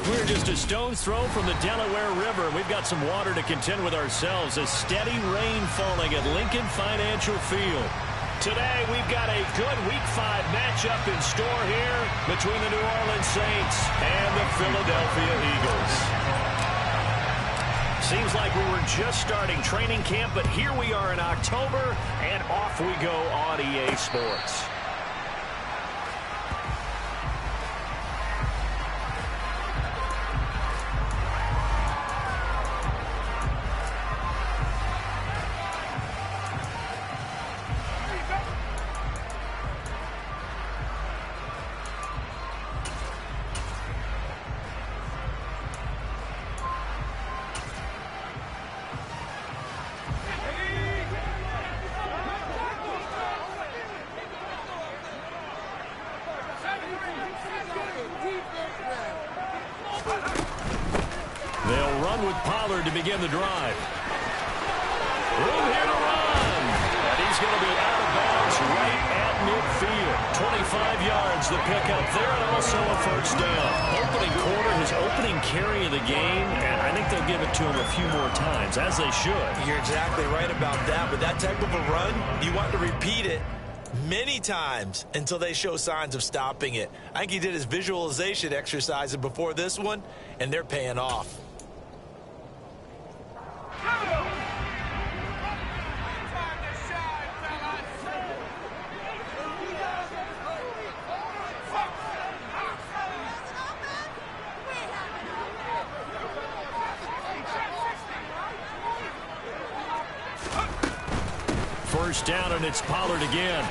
We're just a stone's throw from the Delaware River. We've got some water to contend with ourselves. A steady rain falling at Lincoln Financial Field. Today, we've got a good Week 5 matchup in store here between the New Orleans Saints and the Philadelphia Eagles. Seems like we were just starting training camp, but here we are in October, and off we go on EA Sports. They'll run with Pollard to begin the drive. Room here to run. And he's going to be out of bounds right at midfield. 25 yards the pickup there, and also a first down. Opening quarter, his opening carry of the game, and I think they'll give it to him a few more times, as they should. You're exactly right about that. With that type of a run, you want to repeat it many times until they show signs of stopping it. I think he did his visualization exercises before this one, and they're paying off. First down, and it's Pollard again.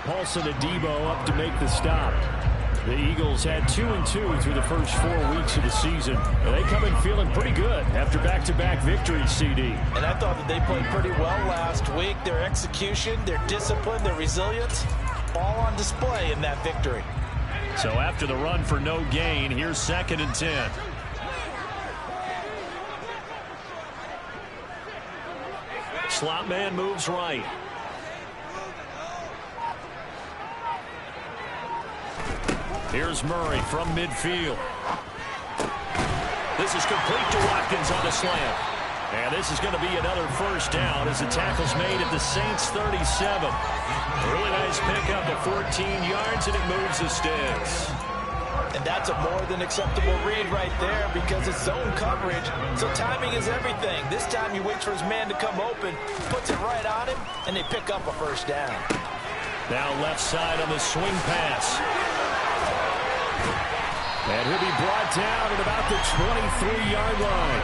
Paulson Adebo up to make the stop. The Eagles had 2-2 through the first 4 weeks of the season. And they come in feeling pretty good after back-to-back victories, CD. And I thought that they played pretty well last week. Their execution, their discipline, their resilience, all on display in that victory. So after the run for no gain, here's 2nd and 10. Slot man moves right. Here's Murray from midfield. This is complete to Watkins on the slant. And this is going to be another first down as the tackle's made at the Saints 37. Really nice pickup of 14 yards, and it moves the sticks. And that's a more than acceptable read right there because it's zone coverage, so timing is everything. This time he waits for his man to come open, puts it right on him, and they pick up a first down. Now left side on the swing pass. And he'll be brought down at about the 23-yard line.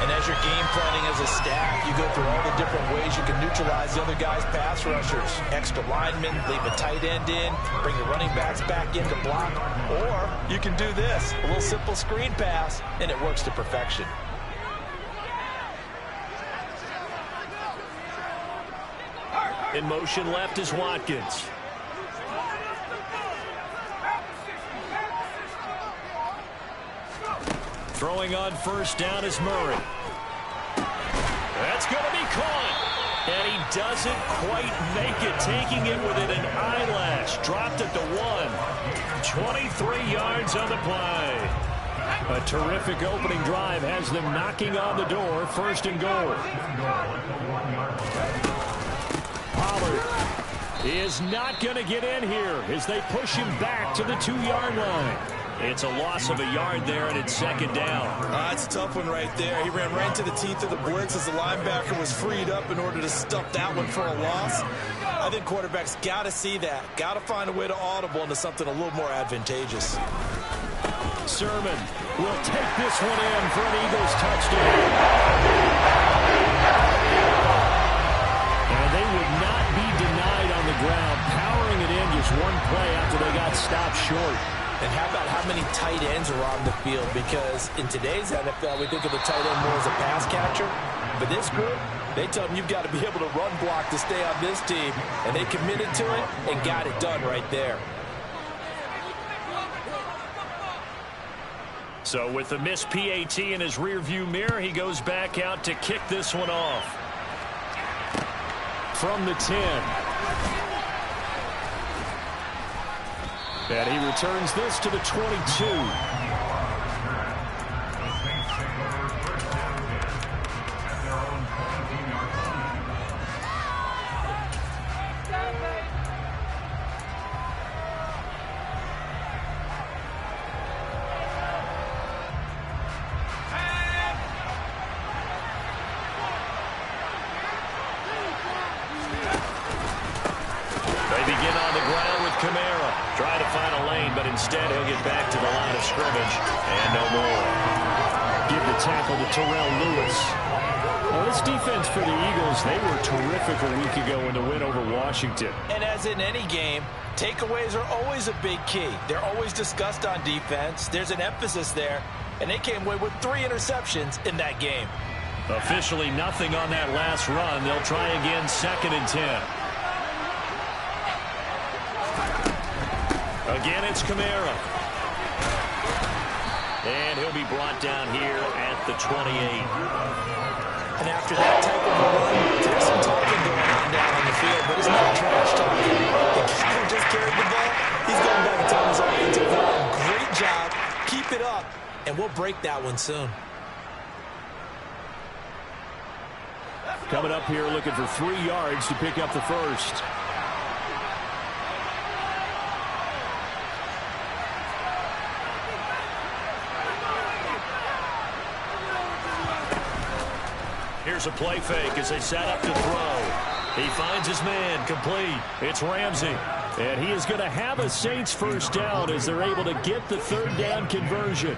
And as you're game planning as a staff, you go through all the different ways you can neutralize the other guy's pass rushers. Extra linemen, leave a tight end in, bring the running backs back in to block. Or you can do this, a little simple screen pass, and it works to perfection. In motion left is Watkins. Throwing on first down is Murray. That's going to be caught. And he doesn't quite make it, taking it within an eyelash. Dropped at the 1. 23 yards on the play. A terrific opening drive has them knocking on the door. 1st and goal. Pollard is not going to get in here as they push him back to the 2-yard line. It's a loss of a yard there, and it's 2nd down. That's a tough one right there. He ran right into the teeth of the blitz as the linebacker was freed up in order to stuff that one for a loss. I think quarterbacks got to see that. Got to find a way to audible into something a little more advantageous. Sermon will take this one in for an Eagles touchdown. And they would not be denied on the ground, powering it in just one play after they got stopped short. And how about how many tight ends are on the field? Because in today's NFL, we think of the tight end more as a pass catcher. But this group, they tell them you've got to be able to run block to stay on this team. And they committed to it and got it done right there. So with the missed PAT in his rearview mirror, he goes back out to kick this one off. From the 10. And he returns this to the 22. Try to find a lane, but instead he'll get back to the line of scrimmage and no more. Give the tackle to Terrell Lewis. Well, this defense for the Eagles, they were terrific a week ago in the win over Washington. And as in any game, takeaways are always a big key. They're always discussed on defense. There's an emphasis there, and they came away with 3 interceptions in that game. Officially nothing on that last run. They'll try again, 2nd and 10. Again, it's Kamara. And he'll be brought down here at the 28. And after that type of a run, there's some talking going on down on the field, but it's not trash talking. The guy who just carried the ball, he's going back and telling his offensive line, great job, keep it up, and we'll break that one soon. Coming up here looking for 3 yards to pick up the first. Here's a play fake as they set up to throw. He finds his man, complete. It's Ramsey. And he is going to have a Saints first down as they're able to get the 3rd down conversion.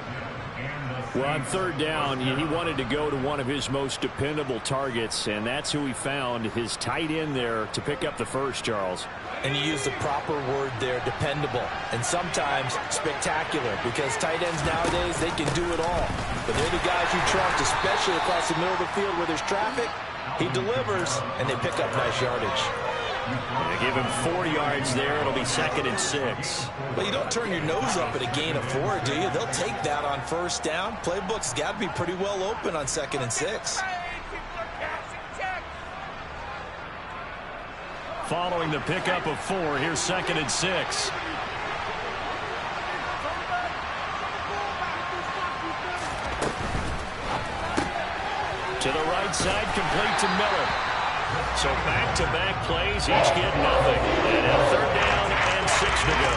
Well, on 3rd down, he wanted to go to one of his most dependable targets, and that's who he found, his tight end there, to pick up the first, Charles. And you use the proper word there, dependable, and sometimes spectacular, because tight ends nowadays, they can do it all. But they're the guys you trust, especially across the middle of the field where there's traffic. He delivers, and they pick up nice yardage. They give him 4 yards there. It'll be 2nd and 6. Well, you don't turn your nose up at a gain of 4, do you? They'll take that on 1st down. Playbook's got to be pretty well open on 2nd and 6. Following the pickup of 4, here's 2nd and 6. To the right side, complete to Miller. So back-to-back plays, each get nothing. And a 3rd down and 6 to go.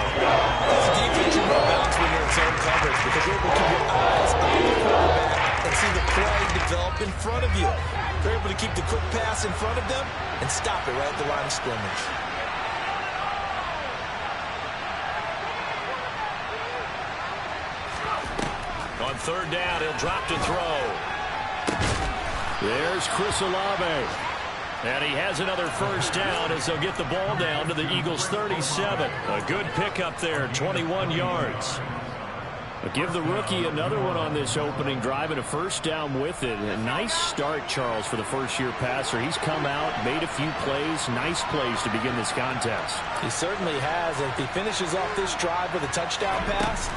This defense you run bounce when you're in zone coverage because you're able to keep your eyes on the quarterback and see the play develop in front of you. They're able to keep the quick pass in front of them and stop it right at the line of scrimmage. On 3rd down, he'll drop to throw. There's Chris Olave. And he has another first down as they'll get the ball down to the Eagles' 37. A good pickup there, 21 yards. Give the rookie another one on this opening drive and a first down with it. A nice start, Charles, for the first-year passer. He's come out, made a few plays, nice plays to begin this contest. He certainly has. And if he finishes off this drive with a touchdown pass,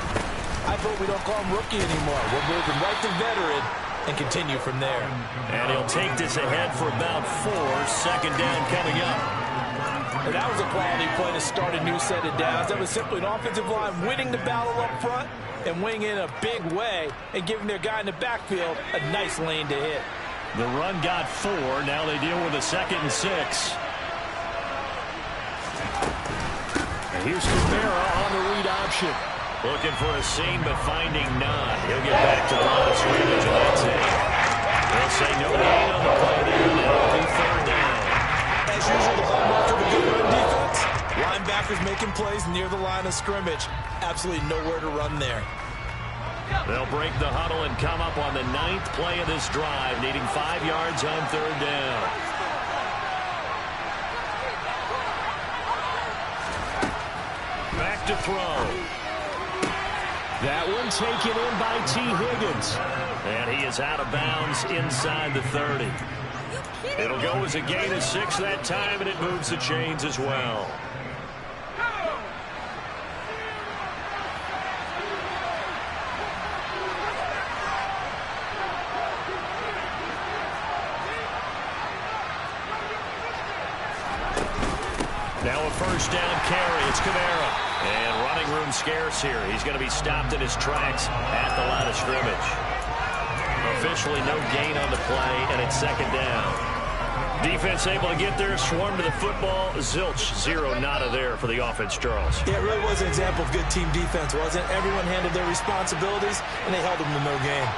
I vote we don't call him rookie anymore. We're moving right to veteran and continue from there. And he'll take this ahead for about 4. 2nd down coming up. And that was a quality play to start a new set of downs. That was simply an offensive line winning the battle up front and winning in a big way and giving their guy in the backfield a nice lane to hit. The run got 4. Now they deal with a 2nd and 6. And here's Kamara on the read option. Looking for a seam, but finding none. He'll get back to the line of scrimmage, and that's it. They'll say no gain on the play there, and it'll be 3rd down. As usual, the hallmark of a good run defense, linebackers making plays near the line of scrimmage. Absolutely nowhere to run there. They'll break the huddle and come up on the 9th play of this drive, needing 5 yards on 3rd down. Back to throw. That one taken in by T. Higgins. And he is out of bounds inside the 30. It'll go as a gain of 6 that time, and it moves the chains as well. Now a first down carry. It's Kamara. And running room scarce here. He's going to be stopped in his tracks at the line of scrimmage. Officially no gain on the play, and it's second down. Defense able to get there, swarm to the football. Zilch, zero nada there for the offense, Charles. Yeah, it really was an example of good team defense, wasn't it? Everyone handled their responsibilities, and they held them to no gain.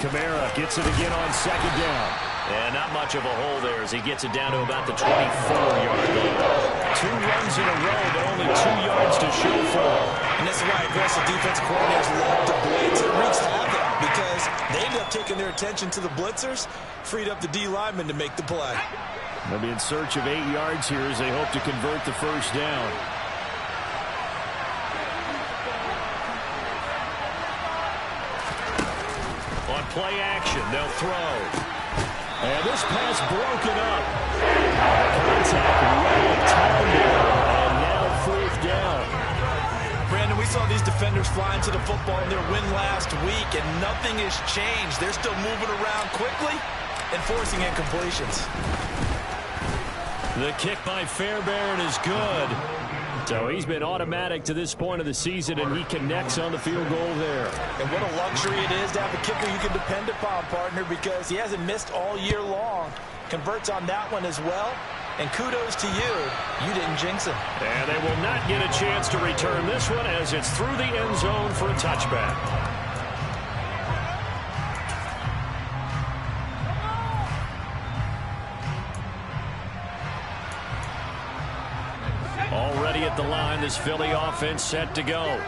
Kamara gets it again on second down. And not much of a hole there as he gets it down to about the 24-yard line. 2 runs in a row, but only 2 yards to show for him. And this is why aggressive defensive coordinators love to blitz. It wreaks havoc because they end up taking their attention to the blitzers, freed up the D lineman to make the play. They'll be in search of 8 yards here as they hope to convert the first down. On play action, they'll throw. And this pass broken up. Contact right at time there. And now fourth down. Brandon, we saw these defenders flying to the football in their win last week, and nothing has changed. They're still moving around quickly and forcing incompletions. The kick by Fairbairn is good. So he's been automatic to this point of the season, and he connects on the field goal there. And what a luxury it is to have a kicker you can depend upon, partner, because he hasn't missed all year long. Converts on that one as well. And kudos to you. You didn't jinx him. And they will not get a chance to return this one as it's through the end zone for a touchback. Already at the line, this Philly offense set to go.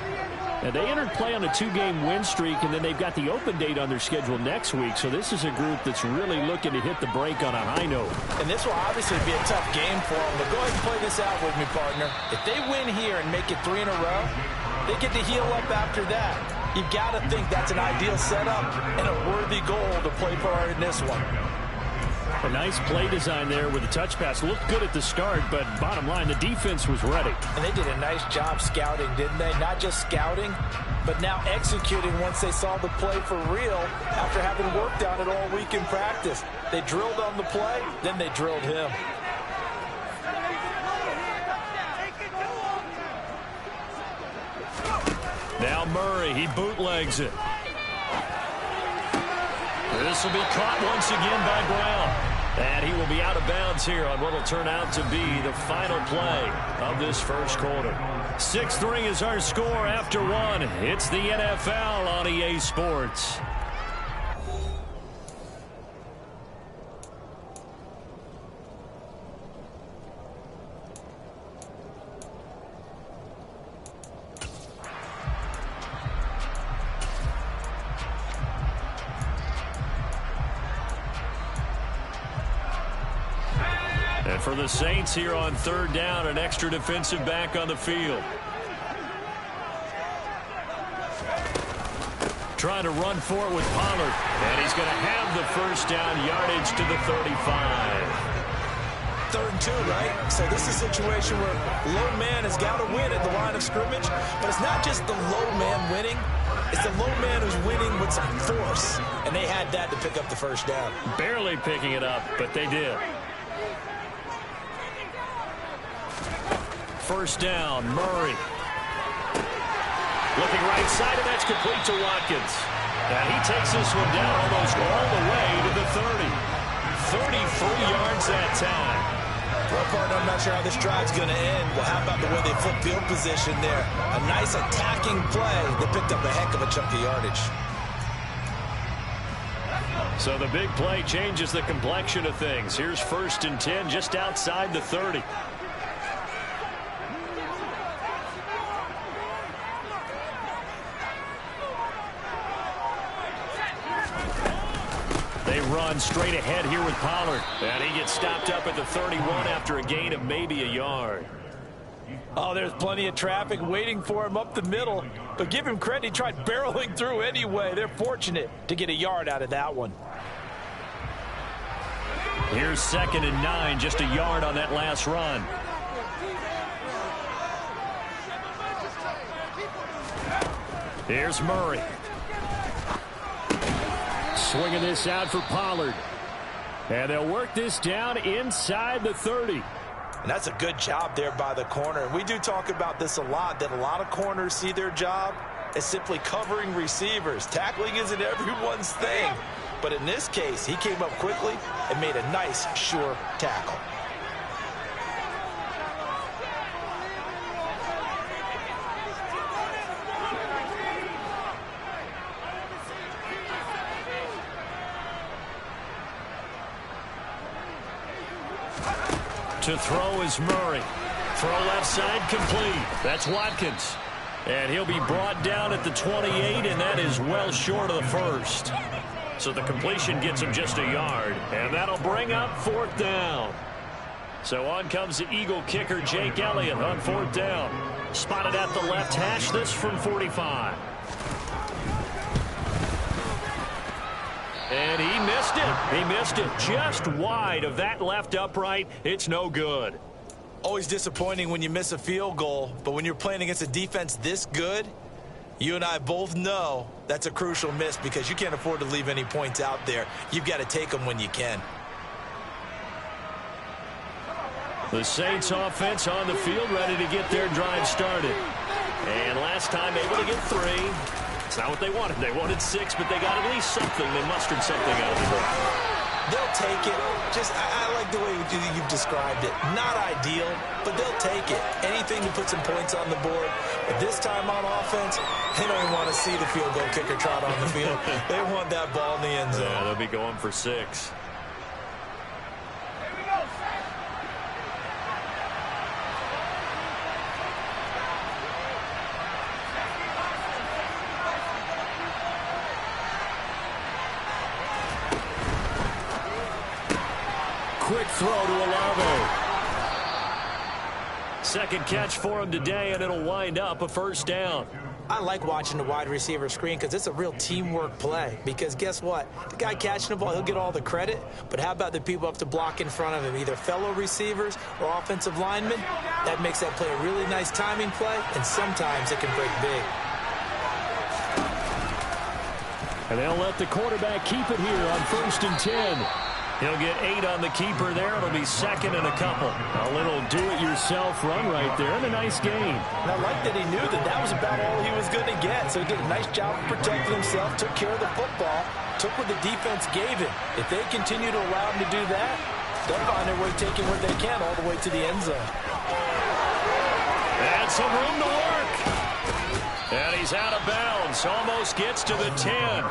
And they entered play on a 2-game win streak, and then they've got the open date on their schedule next week. So this is a group that's really looking to hit the break on a high note. And this will obviously be a tough game for them. But go ahead and play this out with me, partner. If they win here and make it 3 in a row, they get to heal up after that. You've got to think that's an ideal setup and a worthy goal to play for in this one. A nice play design there with the touch pass. Looked good at the start, but bottom line, the defense was ready. And they did a nice job scouting, didn't they? Not just scouting, but now executing once they saw the play for real after having worked on it all week in practice. They drilled on the play, then they drilled him. Now Murray, he bootlegs it. This will be caught once again by Brown. And he will be out of bounds here on what will turn out to be the final play of this first quarter. 6-3 is our score after 1. It's the NFL on EA Sports. And for the Saints here on third down, an extra defensive back on the field. Trying to run for it with Pollard. And he's going to have the first down, yardage to the 35. 3rd and 2, right? So this is a situation where low man has got to win at the line of scrimmage. But it's not just the low man winning. It's the low man who's winning with some force. And they had that to pick up the first down. Barely picking it up, but they did. First down, Murray. Looking right side, and that's complete to Watkins. And he takes this one down almost all the way to the 30. 33 yards that time. Well, partner, I'm not sure how this drive's going to end. Well, how about the way they flip field position there? A nice attacking play that picked up a heck of a chunk of yardage. So the big play changes the complexion of things. Here's 1st and 10 just outside the 30. They run straight ahead here with Pollard. And he gets stopped up at the 31 after a gain of maybe a yard. Oh, there's plenty of traffic waiting for him up the middle. But give him credit, he tried barreling through anyway. They're fortunate to get a yard out of that one. Here's 2nd and 9, just a yard on that last run. Here's Murray. Swinging this out for Pollard. And they'll work this down inside the 30. And that's a good job there by the corner. And we do talk about this a lot, that a lot of corners see their job as simply covering receivers. Tackling isn't everyone's thing. But in this case, he came up quickly and made a nice, sure tackle. To throw is Murray. Throw left side complete. That's Watkins. And he'll be brought down at the 28, and that is well short of the first. So the completion gets him just a yard, and that'll bring up 4th down. So on comes the Eagle kicker, Jake Elliott, on 4th down. Spotted at the left hash, this from 45. And he missed it. He missed it just wide of that left upright. It's no good. Always disappointing when you miss a field goal, but when you're playing against a defense this good, you and I both know that's a crucial miss because you can't afford to leave any points out there. You've got to take them when you can. The Saints offense on the field, ready to get their drive started. And last time able to get 3. It's not what they wanted. They wanted 6, but they got at least something. They mustered something out of the board. They'll take it. Just, I like the way you've described it. Not ideal, but they'll take it. Anything to put some points on the board. But this time on offense, they don't even want to see the field goal kicker trot on the field. They want that ball in the end zone. Yeah, they'll be going for 6. Quick throw to Olave. Second catch for him today, and it'll wind up a 1st down. I like watching the wide receiver screen because it's a real teamwork play. Because guess what? The guy catching the ball, he'll get all the credit. But how about the people up to block in front of him, either fellow receivers or offensive linemen? That makes that play a really nice timing play, and sometimes it can break big. And they'll let the quarterback keep it here on 1st and 10. He'll get 8 on the keeper there. It'll be 2nd and a couple. A little do-it-yourself run right there and a nice gain. And I like that he knew that that was about all he was going to get. So he did a nice job of protecting himself, took care of the football, took what the defense gave him. If they continue to allow him to do that, they'll find their way taking what they can all the way to the end zone. And some room to work. And he's out of bounds. Almost gets to the 10.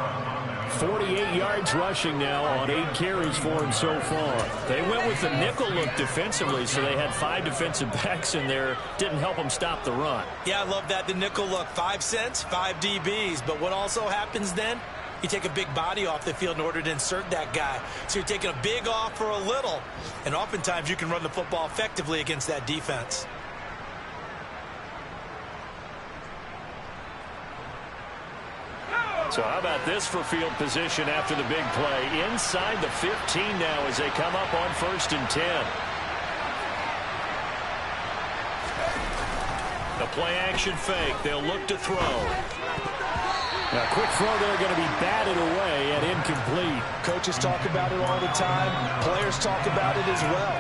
48 yards rushing now on 8 carries for him so far. They went with the nickel look defensively, so they had 5 defensive backs in there. Didn't help them stop the run. Yeah, I love that, the nickel look. 5 cents, 5 DBs. But what also happens then? You take a big body off the field in order to insert that guy. So you're taking a big off for a little. And oftentimes you can run the football effectively against that defense. So how about this for field position after the big play? Inside the 15 now as they come up on 1st and 10. The play action fake. They'll look to throw. Now, quick throw there, going to be batted away and incomplete. Coaches talk about it all the time. Players talk about it as well.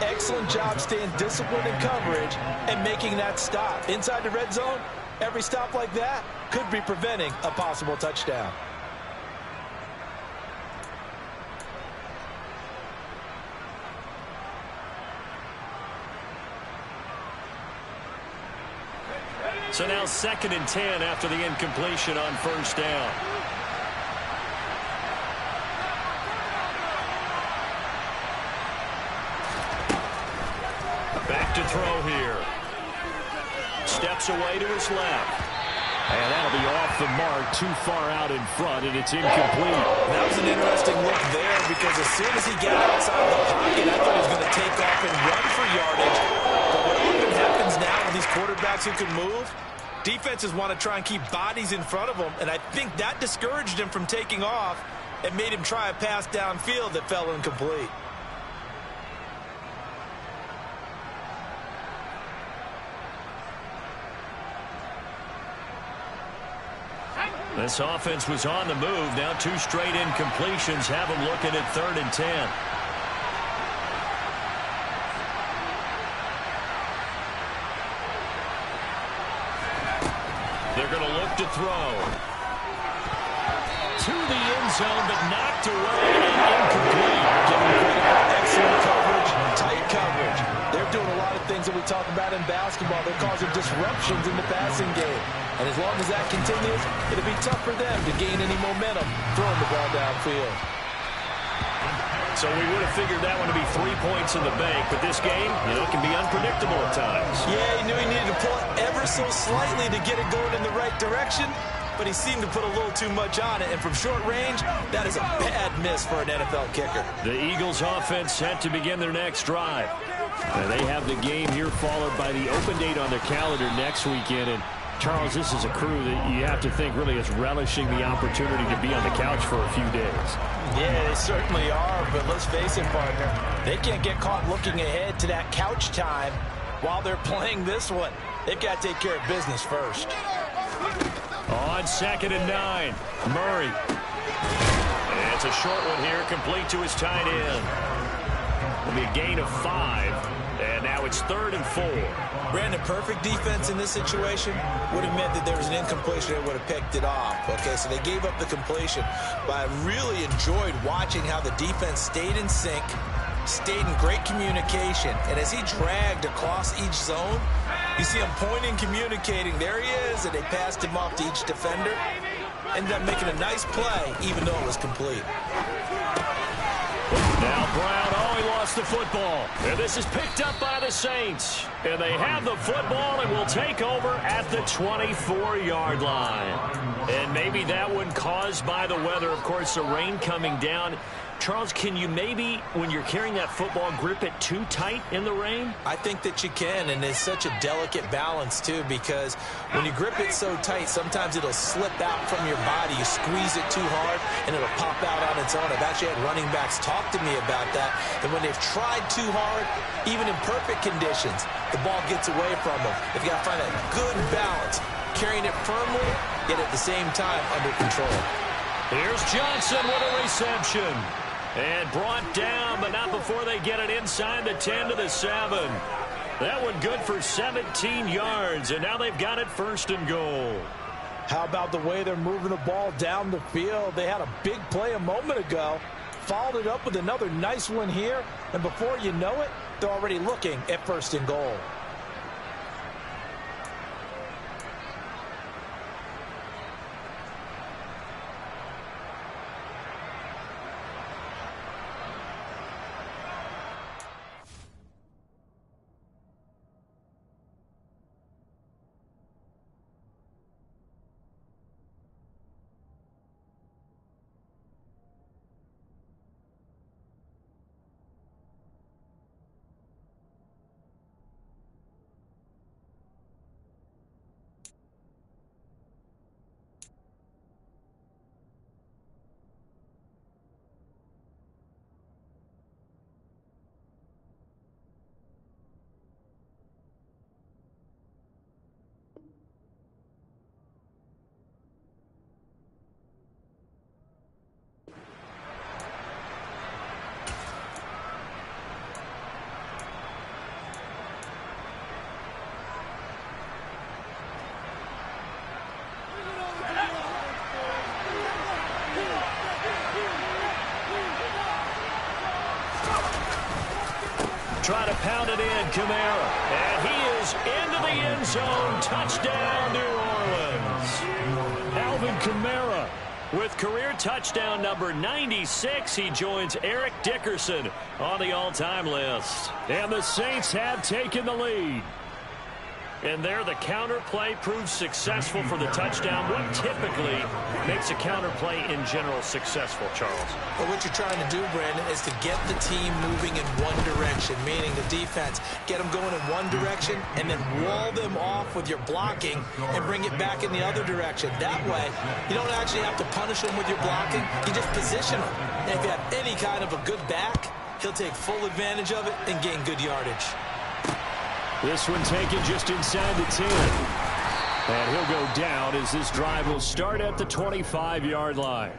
Excellent job staying disciplined in coverage and making that stop. Inside the red zone, every stop like that could be preventing a possible touchdown. So now 2nd and 10 after the incompletion on 1st down. Back to throw here. Steps away to his left. And that'll be off the mark, too far out in front, and it's incomplete. That was an interesting look there because as soon as he got outside the pocket, I thought he was going to take off and run for yardage. But what often happens now with these quarterbacks who can move, defenses want to try and keep bodies in front of them, and I think that discouraged him from taking off and made him try a pass downfield that fell incomplete. This offense was on the move. Now 2 straight incompletions have them looking at 3rd and 10. They're going to look to throw. To the end zone, but knocked away and incomplete. Give them credit for excellent coverage, tight coverage. They're doing a lot of things that we talk about in basketball. They're causing disruptions in the passing game. And as long as that continues, it'll be tough for them to gain any momentum throwing the ball downfield. So we would have figured that one to be 3 points in the bank, but this game, can be unpredictable at times. Yeah, he knew he needed to pull it ever so slightly to get it going in the right direction, but he seemed to put a little too much on it, and from short range, that is a bad miss for an NFL kicker. The Eagles offense set to begin their next drive. They have the game here followed by the open date on their calendar next weekend, and Charles, this is a crew that you have to think really is relishing the opportunity to be on the couch for a few days. Yeah, they certainly are, but let's face it, partner. They can't get caught looking ahead to that couch time while they're playing this one. They've got to take care of business first. On 2nd and 9, Murray. And it's a short one here, complete to his tight end. It'll be a gain of 5. And now it's 3rd and 4. Brandon, perfect defense in this situation would have meant that there was an incompletion that would have picked it off. Okay, so they gave up the completion. But I really enjoyed watching how the defense stayed in sync, stayed in great communication. And as he dragged across each zone, you see him pointing, communicating. There he is, and they passed him off to each defender. Ended up making a nice play, even though it was complete. Now Brown, he lost the football. And this is picked up by the Saints. And they have the football and will take over at the 24-yard line. And maybe that one caused by the weather. Of course, the rain coming down. Charles, can you maybe, when you're carrying that football, grip it too tight in the rain? I think that you can, and it's such a delicate balance, too, because when you grip it so tight, sometimes it'll slip out from your body. You squeeze it too hard, and it'll pop out on its own. I've actually had running backs talk to me about that when they've tried too hard, even in perfect conditions, the ball gets away from them. They've got to find that good balance, carrying it firmly, yet at the same time under control. Here's Johnson with a reception. And brought down, but not before they get it inside the 10 to the 7. That one good for 17 yards, and now they've got it 1st and goal. How about the way they're moving the ball down the field? They had a big play a moment ago, followed it up with another nice one here, and before you know it, they're already looking at 1st and goal. Try to pound it in, Kamara. And he is into the end zone. Touchdown, New Orleans. Alvin Kamara with career touchdown number 96. He joins Eric Dickerson on the all-time list. And the Saints have taken the lead. And there, the counter play proves successful for the touchdown. What typically makes a counter play in general successful, Charles? Well, what you're trying to do, Brandon, is to get the team moving in one direction, meaning the defense, get them going in one direction, and then wall them off with your blocking and bring it back in the other direction. That way, you don't actually have to punish them with your blocking. You just position them. And if you have any kind of a good back, he'll take full advantage of it and gain good yardage. This one taken just inside the 10. And he'll go down as this drive will start at the 25-yard line.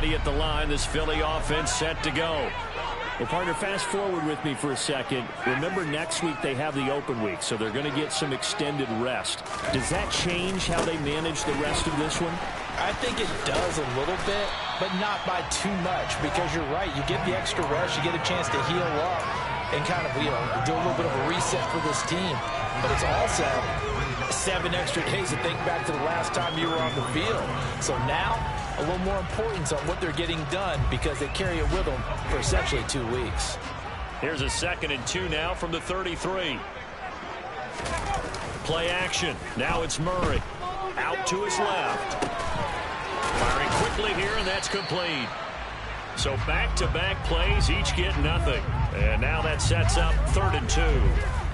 ready at the line. This Philly offense set to go. Well, partner, fast forward with me for a second. Remember, next week they have the open week, so they're going to get some extended rest. Does that change how they manage the rest of this one? I think it does a little bit, but not by too much, because you're right. You get the extra rest, you get a chance to heal up and kind of, do a little bit of a reset for this team. But it's also 7 extra days to think back to the last time you were on the field. So now, a little more importance on what they're getting done, because they carry it with them for essentially 2 weeks. Here's a 2nd and 2 now from the 33. Play action. Now it's Murray. Out to his left. Firing quickly here, and that's complete. So back-to-back plays, each get nothing. And now that sets up 3rd and 2.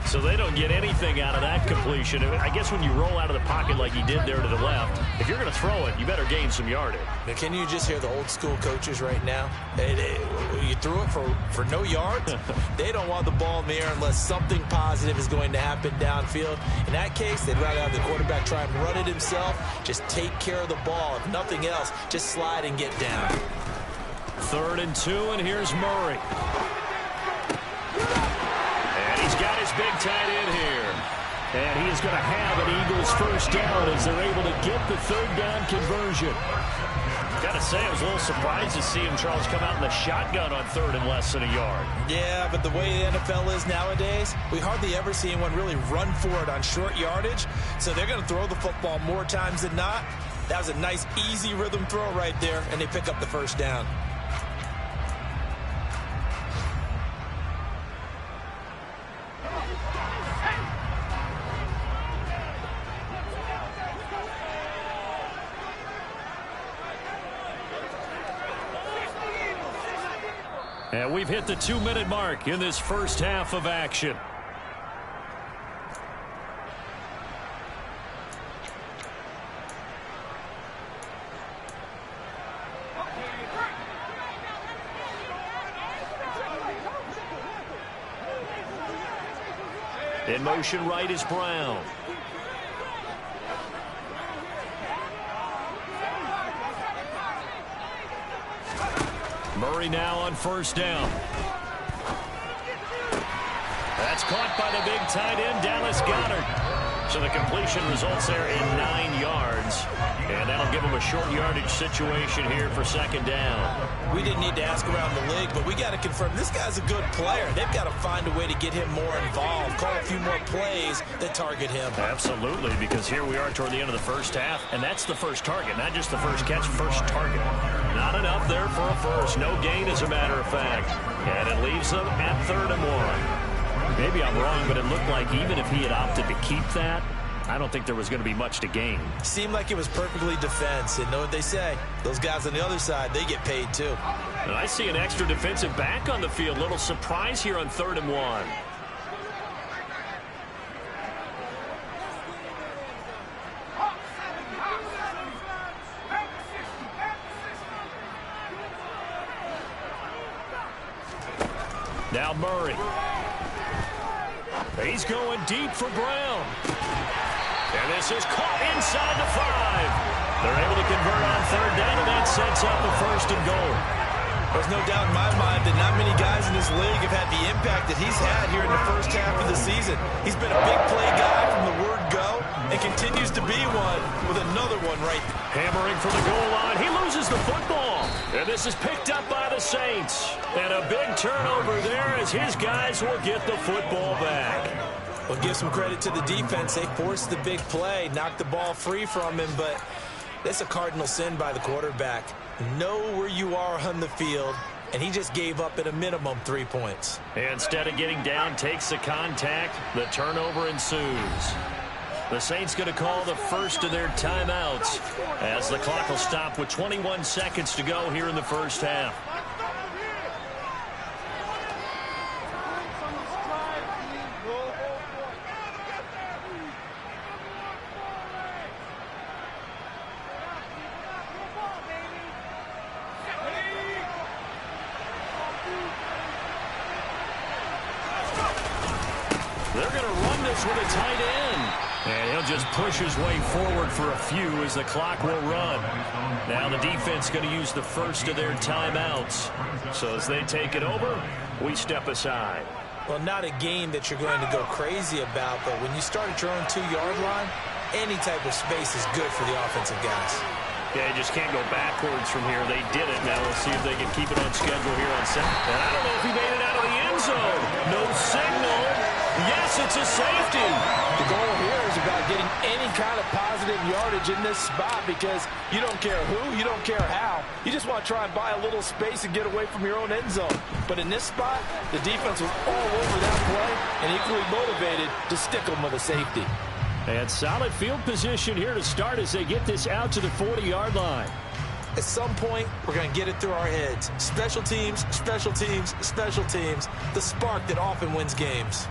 So they don't get anything out of that completion. I guess when you roll out of the pocket like he did there to the left, if you're going to throw it, you better gain some yardage. Now, can you just hear the old school coaches right now? You threw it for no yards. They don't want the ball in the air unless something positive is going to happen downfield. In that case, they'd rather have the quarterback try and run it himself. Just take care of the ball. If nothing else, just slide and get down. 3rd and 2, and here's Murray. And he's got his big tight end here. And he is going to have an Eagles first down as they're able to get the 3rd down conversion. Got to say, I was a little surprised to see him, Charles, come out in the shotgun on 3rd and less than a yard. Yeah, but the way the NFL is nowadays, we hardly ever see anyone really run for it on short yardage. So they're going to throw the football more times than not. That was a nice, easy rhythm throw right there, and they pick up the first down. And we've hit the 2-minute mark in this first half of action. In motion right is Brown. Murray now on 1st down. That's caught by the big tight end, Dallas Goedert. So the completion results there in 9 yards. And that'll give him a short yardage situation here for 2nd down. We didn't need to ask around the league, but we got to confirm this guy's a good player. They've got to find a way to get him more involved, call a few more plays that target him. Absolutely, because here we are toward the end of the first half, and that's the first target, not just the first catch, first target. Not enough there for a first. No gain, as a matter of fact. And it leaves them at 3rd and 1. Maybe I'm wrong, but it looked like even if he had opted to keep that, I don't think there was going to be much to gain. Seemed like it was perfectly defense. And know what they say? Those guys on the other side, they get paid too. And I see an extra defensive back on the field. Little surprise here on 3rd and 1. Now Murray. He's going deep for Brown. And this is caught inside the 5. They're able to convert on 3rd down, and that sets up a 1st and goal. There's no doubt in my mind that not many guys in this league have had the impact that he's had here in the first half of the season. He's been a big play guy from the word go and continues to be one with another one right there. Hammering for the goal line. He loses the football. And this is picked up by the Saints. And a big turnover there as his guys will get the football back. Well, give some credit to the defense. They forced the big play, knocked the ball free from him, but that's a cardinal sin by the quarterback. Know where you are on the field, and he just gave up at a minimum 3 points. Instead of getting down, takes the contact. The turnover ensues. The Saints going to call the first of their timeouts as the clock will stop with 21 seconds to go here in the first half. They're going to run this with a tight end. And he'll just push his way forward for a few as the clock will run. Now the defense going to use the first of their timeouts. So as they take it over, we step aside. Well, not a game that you're going to go crazy about, but when you start at your own 2-yard line, any type of space is good for the offensive guys. Yeah, you just can't go backwards from here. They did it. Now we'll see if they can keep it on schedule here on Saturday. And I don't know if he made it out of the end zone. No signal. Yes, it's a safety. The goal here is about getting any kind of positive yardage in this spot because you don't care who, you don't care how. You just want to try and buy a little space and get away from your own end zone. But in this spot, the defense was all over that play and equally motivated to stick them with a safety. And solid field position here to start as they get this out to the 40-yard line. At some point, we're going to get it through our heads. Special teams, special teams, special teams. The spark that often wins games.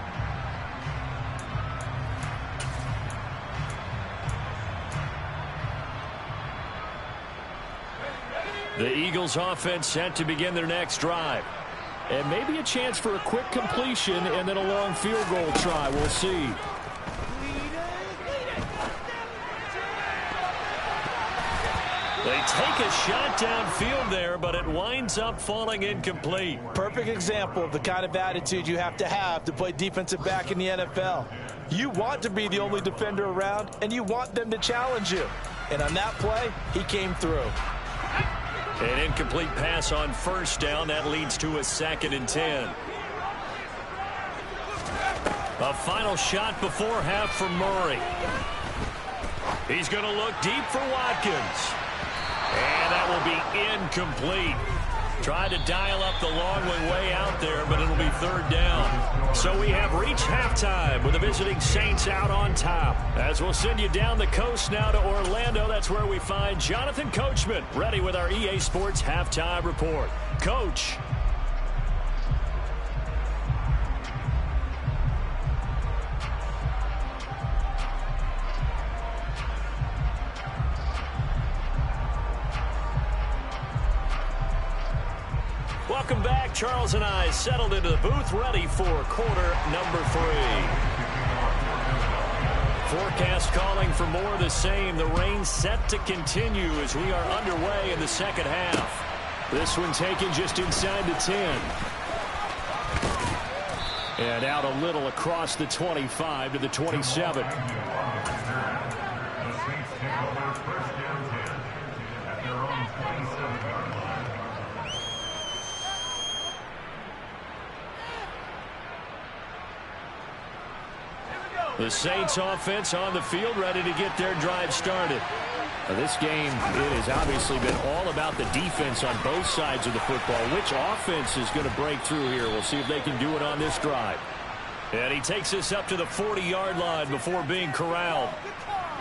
The Eagles offense set to begin their next drive. And maybe a chance for a quick completion and then a long field goal try. We'll see. They take a shot downfield there, but it winds up falling incomplete. Perfect example of the kind of attitude you have to play defensive back in the NFL. You want to be the only defender around, and you want them to challenge you. And on that play, he came through. An incomplete pass on first down. That leads to a 2nd and 10. A final shot before half for Murray. He's going to look deep for Watkins. And that will be incomplete. Tried to dial up the long one way out there, but it'll be 3rd down. So we have reached halftime with the visiting Saints out on top. As we'll send you down the coast now to Orlando, that's where we find Jonathan Coachman ready with our EA Sports Halftime Report. Coach. Welcome back. Charles and I settled into the booth, ready for quarter number 3. Forecast calling for more of the same. The rain set to continue as we are underway in the second half. This one taken just inside the 10. And out a little across the 25 to the 27. The Saints offense on the field ready to get their drive started. Now this game, it has obviously been all about the defense on both sides of the football. Which offense is going to break through here? We'll see if they can do it on this drive. And he takes us up to the 40-yard line before being corralled.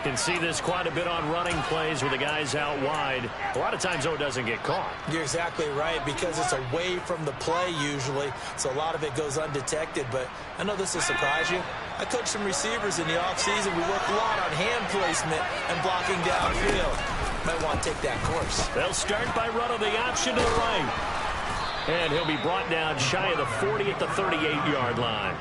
Can see this quite a bit on running plays with the guys out wide. A lot of times, though, it doesn't get caught. You're exactly right, because it's away from the play usually, so a lot of it goes undetected. But I know this will surprise you. I coached some receivers in the offseason. We work a lot on hand placement and blocking downfield. Might want to take that course. They'll start by running the option to the right. And he'll be brought down shy of the 40 at the 38-yard line.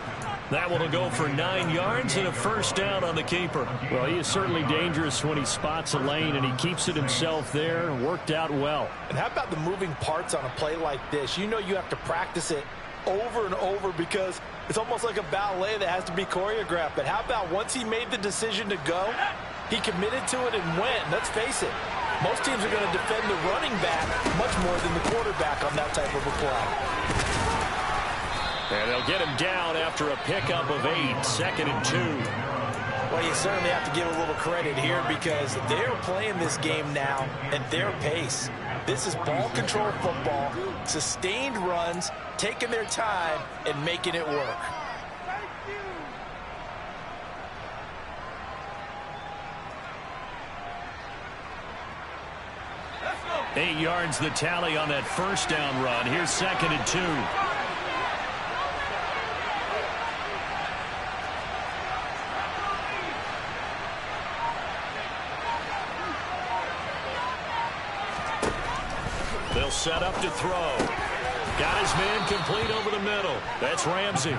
That one will go for 9 yards and a first down on the keeper. Well, he is certainly dangerous when he spots a lane, and he keeps it himself there. Worked out well. And how about the moving parts on a play like this? You know you have to practice it over and over because it's almost like a ballet that has to be choreographed. But how about once he made the decision to go, he committed to it and went. Let's face it, most teams are going to defend the running back much more than the quarterback on that type of a play. And they'll get him down after a pickup of 8, 2nd and 2. Well, you certainly have to give a little credit here because they're playing this game now at their pace. This is ball control football, sustained runs, taking their time and making it work. Go. 8 yards the tally on that first down run. Here's 2nd and 2. They'll set up to throw. Got his man complete over the middle. That's Ramsey.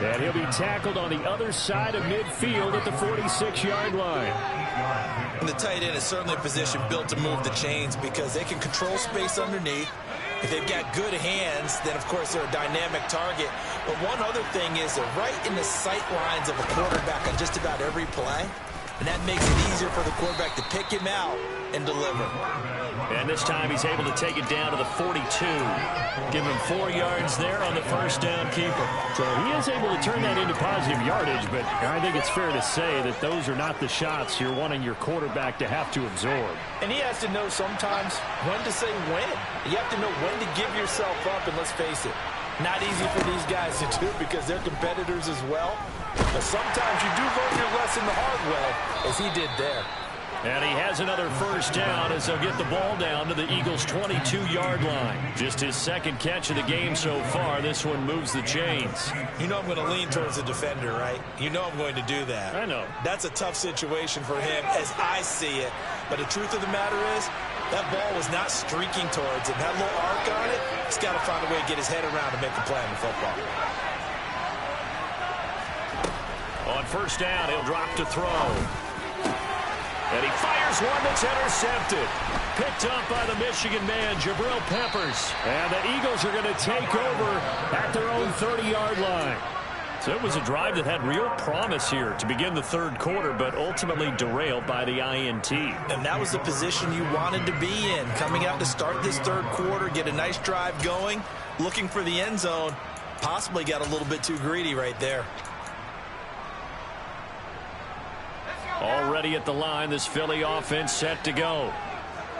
And he'll be tackled on the other side of midfield at the 46-yard line. And the tight end is certainly a position built to move the chains because they can control space underneath. If they've got good hands, then, of course, they're a dynamic target. But one other thing is they're right in the sight lines of a quarterback on just about every play. And that makes it easier for the quarterback to pick him out and deliver. And this time he's able to take it down to the 42. Give him 4 yards there on the first down keeper. So he is able to turn that into positive yardage, but I think it's fair to say that those are not the shots you're wanting your quarterback to have to absorb. And he has to know sometimes when to say when. You have to know when to give yourself up, and let's face it, not easy for these guys to do because they're competitors as well. But sometimes you do learn your lesson the hard way, as he did there. And he has another first down as they'll get the ball down to the Eagles' 22-yard line. Just his second catch of the game so far. This one moves the chains. You know I'm going to lean towards the defender, right? You know I'm going to do that. I know. That's a tough situation for him as I see it. But the truth of the matter is, that ball was not streaking towards him. That little arc on it, he's got to find a way to get his head around to make a play on the football. On first down, he'll drop to throw. And he fires one that's intercepted. Picked up by the Michigan man, Jabril Peppers. And the Eagles are going to take over at their own 30-yard line. So it was a drive that had real promise here to begin the third quarter, but ultimately derailed by the INT. And that was the position you wanted to be in. Coming out to start this third quarter, get a nice drive going, looking for the end zone. Possibly got a little bit too greedy right there. Already at the line, this Philly offense set to go.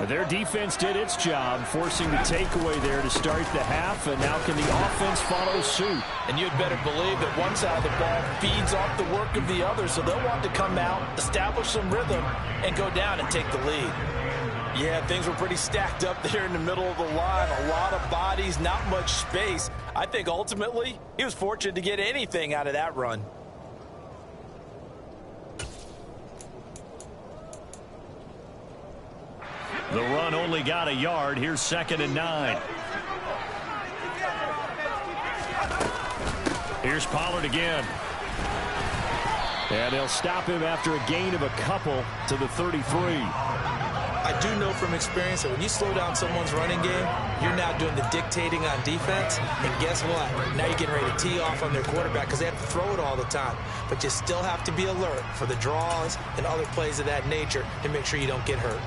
Their defense did its job, forcing the takeaway there to start the half, and now can the offense follow suit? And you'd better believe that one side of the ball feeds off the work of the other, so they'll want to come out, establish some rhythm, and go down and take the lead. Yeah, things were pretty stacked up there in the middle of the line. A lot of bodies, not much space. I think ultimately he was fortunate to get anything out of that run. The run only got a yard. Here's 2nd and 9. Here's Pollard again. And they'll stop him after a gain of a couple to the 33. I do know from experience that when you slow down someone's running game, you're now doing the dictating on defense. And guess what? Now you're getting ready to tee off on their quarterback because they have to throw it all the time. But you still have to be alert for the draws and other plays of that nature to make sure you don't get hurt.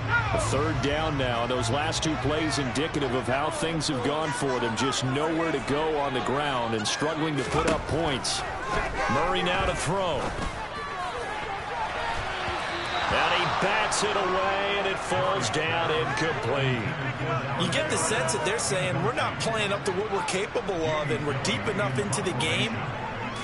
A third down now. Those last 2 plays indicative of how things have gone for them. Just nowhere to go on the ground and struggling to put up points. Murray now to throw. And he bats it away, and it falls down incomplete. You get the sense that they're saying we're not playing up to what we're capable of, and we're deep enough into the game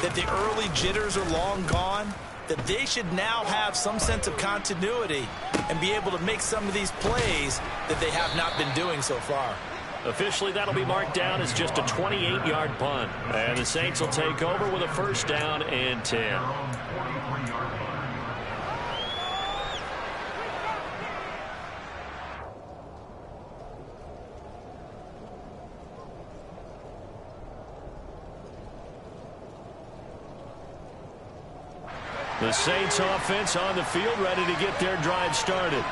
that the early jitters are long gone, that they should now have some sense of continuity and be able to make some of these plays that they have not been doing so far. Officially, that'll be marked down as just a 28-yard punt. And the Saints will take over with a first down and 10. The Saints offense on the field, ready to get their drive started.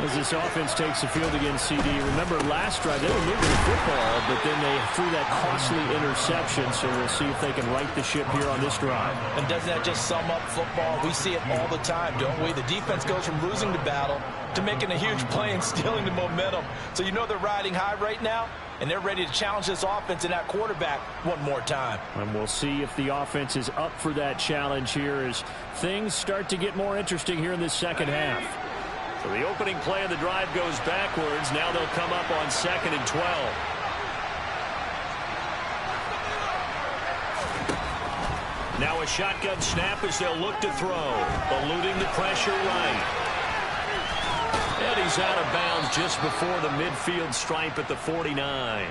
As this offense takes the field against CD. Remember last drive, they were moving the football, but then they threw that costly interception, so we'll see if they can right the ship here on this drive. And doesn't that just sum up football? We see it all the time, don't we? The defense goes from losing the battle to making a huge play and stealing the momentum. So you know they're riding high right now, and they're ready to challenge this offense and that quarterback one more time. And we'll see if the offense is up for that challenge here as things start to get more interesting here in this second half. So the opening play of the drive goes backwards. Now they'll come up on 2nd and 12. Now a shotgun snap as they'll look to throw. Eluding the pressure right. And he's out of bounds just before the midfield stripe at the 49.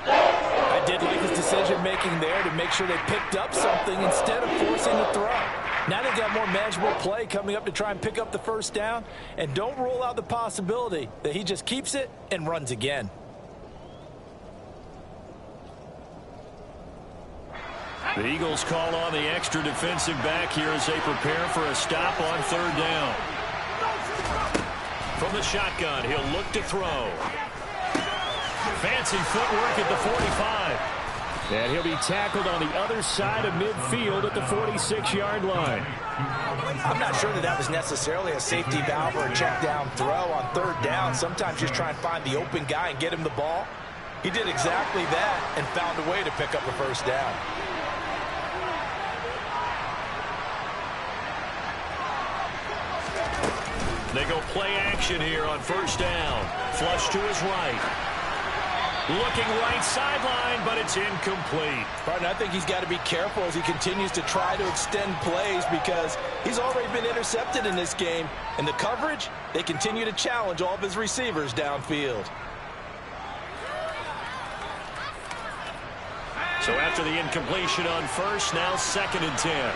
I did like his decision-making there to make sure they picked up something instead of forcing the throw. Now they've got more manageable play coming up to try and pick up the first down. And don't rule out the possibility that he just keeps it and runs again. The Eagles call on the extra defensive back here as they prepare for a stop on third down. From the shotgun, he'll look to throw. Fancy footwork at the 45. And he'll be tackled on the other side of midfield at the 46-yard line. I'm not sure that was necessarily a safety valve or a check down throw on third down. Sometimes just try and find the open guy and get him the ball. He did exactly that and found a way to pick up a first down. They go play action here on first down. Flush to his right. Looking right sideline, but it's incomplete. Right, I think he's got to be careful as he continues to try to extend plays because he's already been intercepted in this game. And the coverage, they continue to challenge all of his receivers downfield. So after the incompletion on first, now 2nd and 10.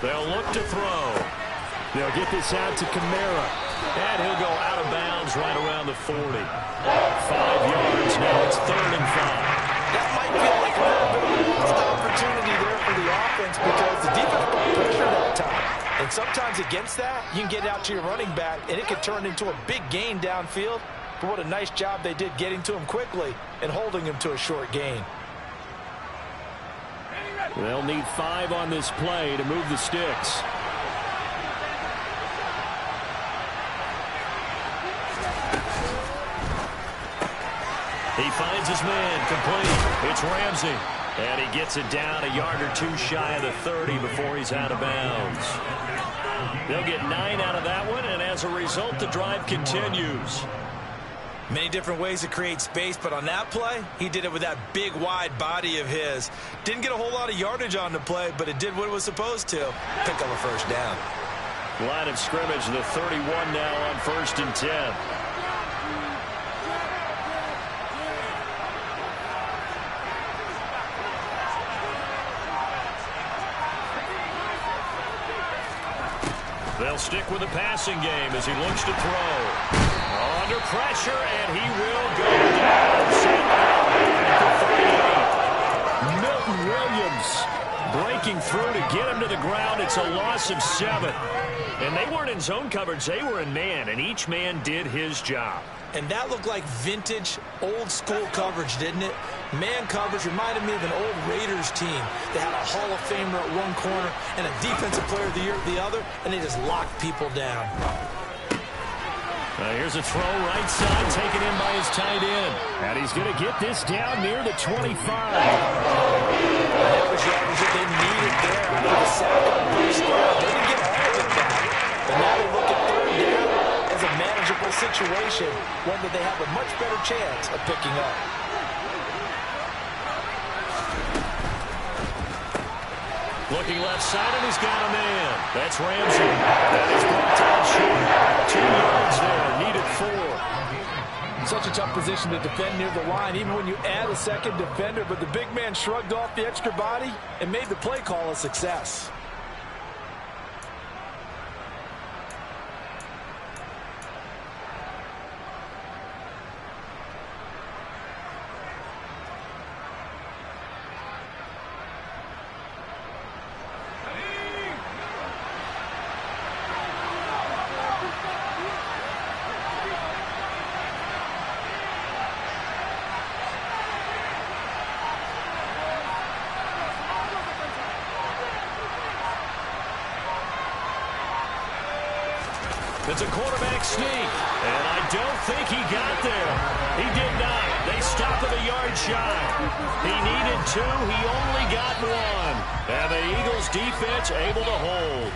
They'll look to throw. They'll get this out to Kamara. And he'll go out of bounds right around the 40. 5 yards. Now it's 3rd and 5. That might feel like a little bit of a lost opportunity there for the offense because the defense brought pressure that time. And sometimes against that, you can get out to your running back, and it could turn into a big gain downfield. But what a nice job they did getting to him quickly and holding him to a short gain. They'll need 5 on this play to move the sticks. He finds his man complete. It's Ramsey. And he gets it down a yard or 2 shy of the 30 before he's out of bounds. They'll get 9 out of that one, and as a result, the drive continues. Many different ways to create space, but on that play, he did it with that big, wide body of his. Didn't get a whole lot of yardage on the play, but it did what it was supposed to. Pick up a first down. Line of scrimmage, the 31 now on 1st and 10. They'll stick with the passing game as he looks to throw. Under pressure, and he will go down. Milton Williams breaking through to get him to the ground. It's a loss of 7. And they weren't in zone coverage. They were in man, and each man did his job. And that looked like vintage, old-school coverage, didn't it? Man coverage reminded me of an old Raiders team. They had a Hall of Famer at one corner and a Defensive Player of the Year at the other, and they just locked people down. Here's a throw right side taken in by his tight end. And he's going to get this down near the 25. That was yardage that they needed there out of the sack on first down. They didn't get all of it back. But now they look at third down as a manageable situation, one that they have a much better chance of picking up. Looking left side, and he's got a man. That's Ramsey. That is brought down short. 2 yards there, needed 4. Such a tough position to defend near the line, even when you add a second defender. But the big man shrugged off the extra body and made the play call a success. It's a quarterback sneak, and I don't think he got there. He did not. They stop at a yard shy. He needed 2. He only got 1. And the Eagles defense able to hold.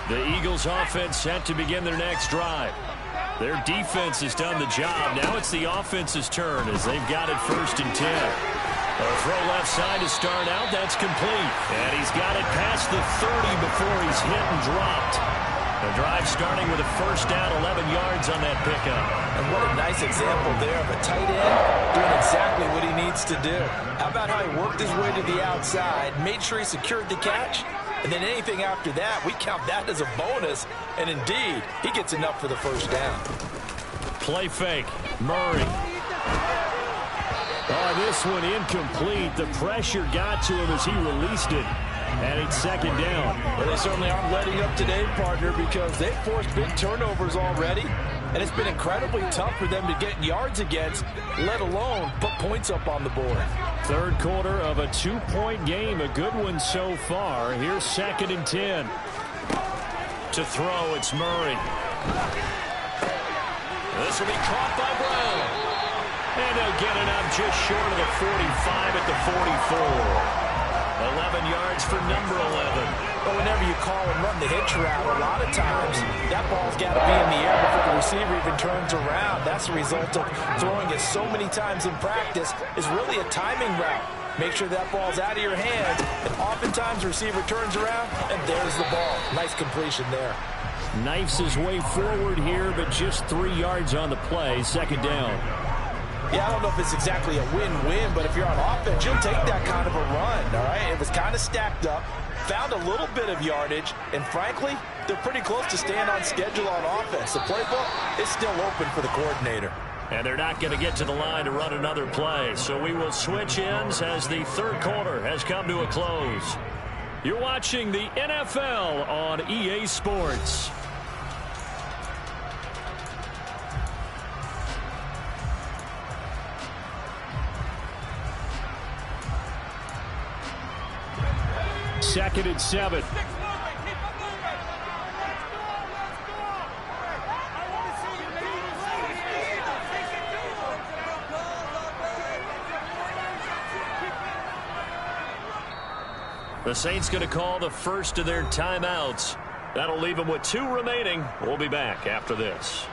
The Eagles offense set to begin their next drive. Their defense has done the job. Now it's the offense's turn as they've got it 1st and 10. A throw left side to start out. That's complete. And he's got it past the 30 before he's hit and dropped. The drive starting with a first down, 11 yards on that pickup. And what a nice example there of a tight end doing exactly what he needs to do. How about how he worked his way to the outside, made sure he secured the catch, and then anything after that, we count that as a bonus. And indeed, he gets enough for the first down. Play fake. Murray. Oh, this one incomplete. The pressure got to him as he released it. And it's second down. Well, they certainly aren't letting up today, partner, because they've forced big turnovers already. And it's been incredibly tough for them to get yards against, let alone put points up on the board. Third quarter of a 2-point game. A good one so far. Here's 2nd and 10. To throw, it's Murray. This will be caught by Brown. And they'll get it up just short of the 45 at the 44. 11 yards for number 11. But whenever you call and run the hitch route, a lot of times that ball's got to be in the air before the receiver even turns around. That's the result of throwing it so many times in practice is really a timing route. Make sure that ball's out of your hands, and oftentimes the receiver turns around, and there's the ball. Nice completion there. Knifes his way forward here, but just 3 yards on the play. Second down. Yeah, I don't know if it's exactly a win-win, but if you're on offense, you'll take that kind of a run, all right? It was kind of stacked up, found a little bit of yardage, and frankly, they're pretty close to staying on schedule on offense. The playbook is still open for the coordinator. And they're not going to get to the line to run another play, so we will switch ends as the third quarter has come to a close. You're watching the NFL on EA Sports. Second and 7. The Saints going to call the first of their timeouts. That'll leave them with 2 remaining. We'll be back after this.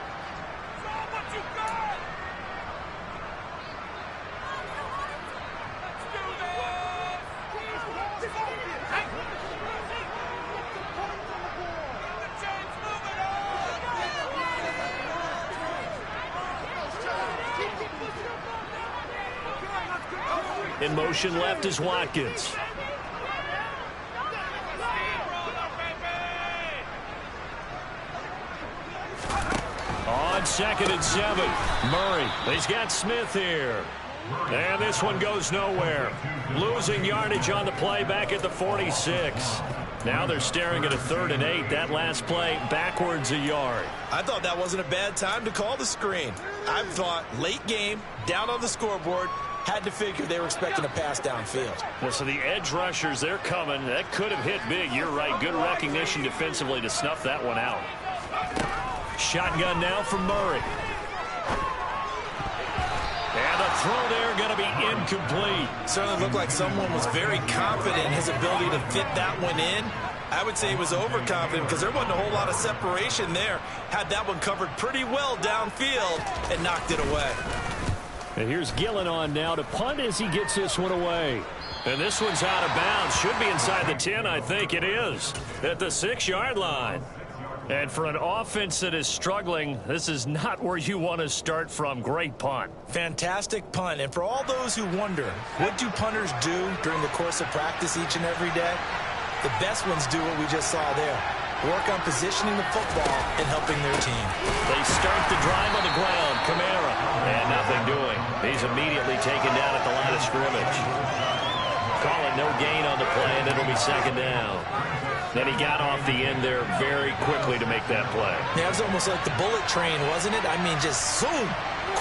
In motion left is Watkins. On 2nd and 7. Murray. He's got Smith here. And this one goes nowhere. Losing yardage on the play back at the 46. Now they're staring at a 3rd and 8. That last play backwards a yard. I thought that wasn't a bad time to call the screen. I thought late game, down on the scoreboard, had to figure they were expecting a pass downfield. Well, so the edge rushers, they're coming. That could have hit big. You're right. Good recognition defensively to snuff that one out. Shotgun now from Murray. And the throw there going to be incomplete. Certainly looked like someone was very confident in his ability to fit that one in. I would say he was overconfident because there wasn't a whole lot of separation there. Had that one covered pretty well downfield and knocked it away. And here's Gillen on now to punt as he gets this one away. And this one's out of bounds. Should be inside the 10, I think it is. At the 6-yard line. And for an offense that is struggling, this is not where you want to start from. Great punt. Fantastic punt. And for all those who wonder, what do punters do during the course of practice each and every day? The best ones do what we just saw there. Work on positioning the football and helping their team. They start the drive on the ground. Kamara. And nothing doing. He's immediately taken down at the line of scrimmage. Call it no gain on the play, and it'll be second down. Then he got off the end there very quickly to make that play. Yeah, it was almost like the bullet train, wasn't it? I mean, just zoom.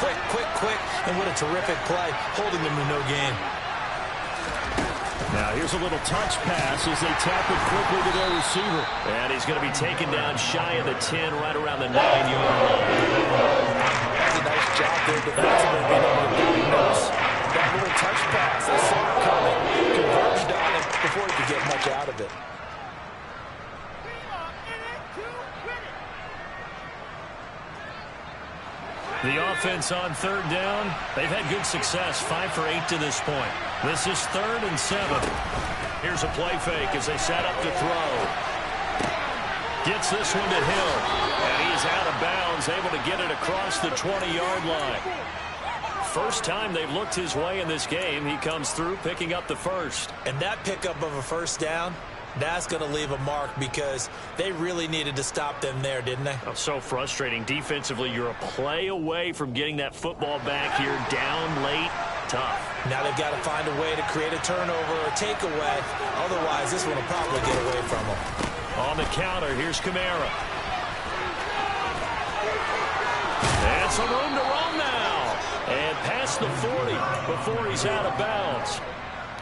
Quick, quick, quick. And what a terrific play, holding them to no gain. Now here's a little touch pass as they tap it quickly to their receiver. And he's going to be taken down shy of the 10, right around the 9-yard line. That's a nice job there defensively being able to diagnose that little touch pass. They saw it coming, converged on it before he could get much out of it. The offense on 3rd down, they've had good success, 5 for 8 to this point. This is 3rd and 7. Here's a play fake as they set up to throw. Gets this one to Hill. And he's out of bounds, able to get it across the 20-yard line. First time they've looked his way in this game. He comes through picking up the first. And that pickup of a first down, that's going to leave a mark because they really needed to stop them there, didn't they? Oh, so frustrating. Defensively, you're a play away from getting that football back here. Down late, tough. Now they've got to find a way to create a turnover or takeaway. Otherwise, this one will probably get away from them. On the counter, here's Kamara. And some room to run now. And past the 40 before he's out of bounds.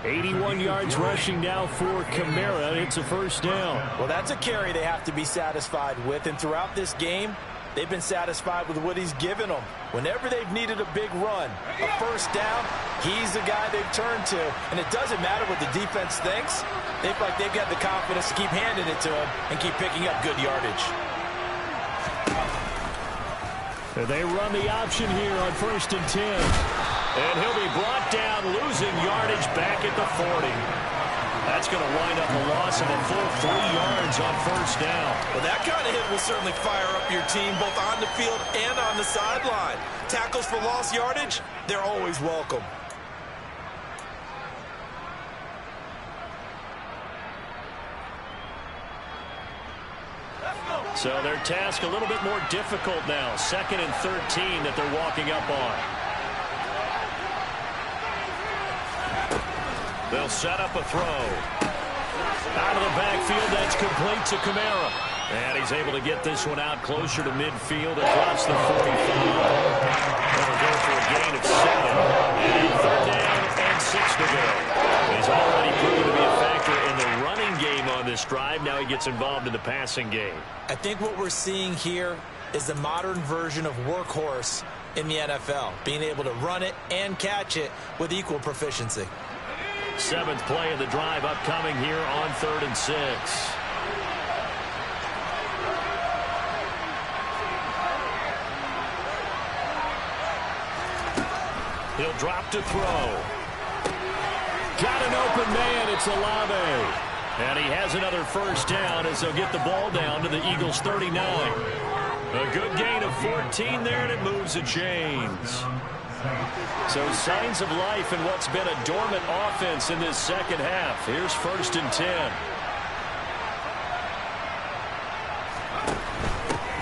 81 yards rushing now for Kamara. It's a first down. Well, that's a carry they have to be satisfied with. And throughout this game, they've been satisfied with what he's given them. Whenever they've needed a big run, a first down, he's the guy they've turned to. And it doesn't matter what the defense thinks. They feel like they've got the confidence to keep handing it to him and keep picking up good yardage. They run the option here on 1st and 10. And he'll be brought down, losing yardage back at the 40. That's going to wind up a loss of a full 3 yards on first down. Well, that kind of hit will certainly fire up your team both on the field and on the sideline. Tackles for lost yardage, they're always welcome. So their task a little bit more difficult now. 2nd and 13 that they're walking up on. They'll set up a throw. Out of the backfield, that's complete to Kamara. And he's able to get this one out closer to midfield across the 45. They'll go for a gain of 7. And 3rd down and 6 to go. He's already proven to be a factor in the running game on this drive. Now he gets involved in the passing game. I think what we're seeing here is the modern version of workhorse in the NFL, being able to run it and catch it with equal proficiency. 7th play of the drive upcoming here on 3rd and 6. He'll drop to throw. Got an open man. It's Olave. And he has another first down as they'll get the ball down to the Eagles' 39. A good gain of 14 there, and it moves the chains. So signs of life in what's been a dormant offense in this second half. Here's 1st and 10.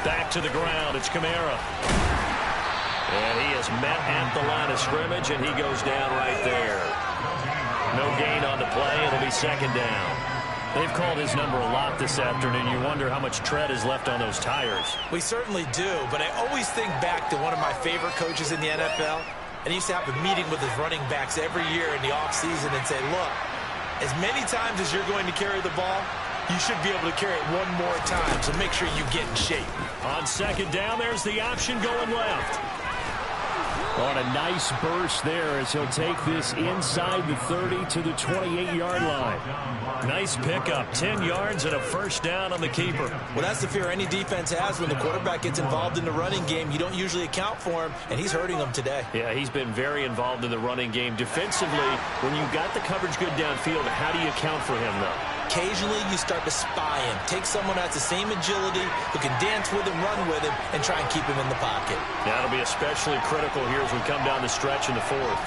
Back to the ground. It's Kamara. And he is met at the line of scrimmage, and he goes down right there. No gain on the play. It'll be 2nd down. They've called his number a lot this afternoon. You wonder how much tread is left on those tires. We certainly do, but I always think back to one of my favorite coaches in the NFL, and he used to have a meeting with his running backs every year in the offseason and say, look, as many times as you're going to carry the ball, you should be able to carry it one more time, so make sure you get in shape. On 2nd down, there's the option going left. On a nice burst there as he'll take this inside the 30 to the 28-yard line. Nice pickup, 10 yards and a first down on the keeper. Well, that's the fear any defense has when the quarterback gets involved in the running game. You don't usually account for him, and he's hurting them today. Yeah, he's been very involved in the running game. Defensively, when you got the coverage good downfield, how do you account for him, though? Occasionally, you start to spy him. Take someone that has the same agility, who can dance with him, run with him, and try and keep him in the pocket. That'll be especially critical here as we come down the stretch in the 4th.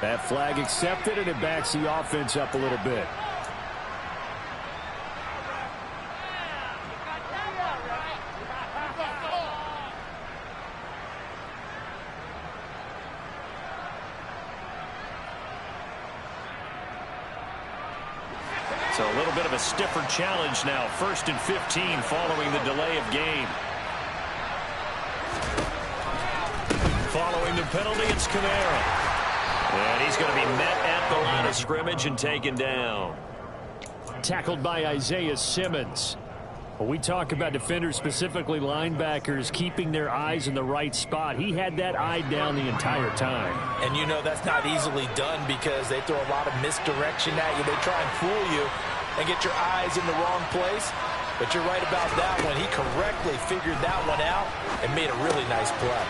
That flag accepted, and it backs the offense up a little bit. So a little bit of a stiffer challenge now. 1st and 15 following the delay of game. Following the penalty, it's Kamara. And he's going to be met at the line of scrimmage and taken down. Tackled by Isaiah Simmons. When we talk about defenders, specifically linebackers, keeping their eyes in the right spot, he had that eye down the entire time. And you know that's not easily done because they throw a lot of misdirection at you. They try and fool you and get your eyes in the wrong place. But you're right about that one. He correctly figured that one out and made a really nice play.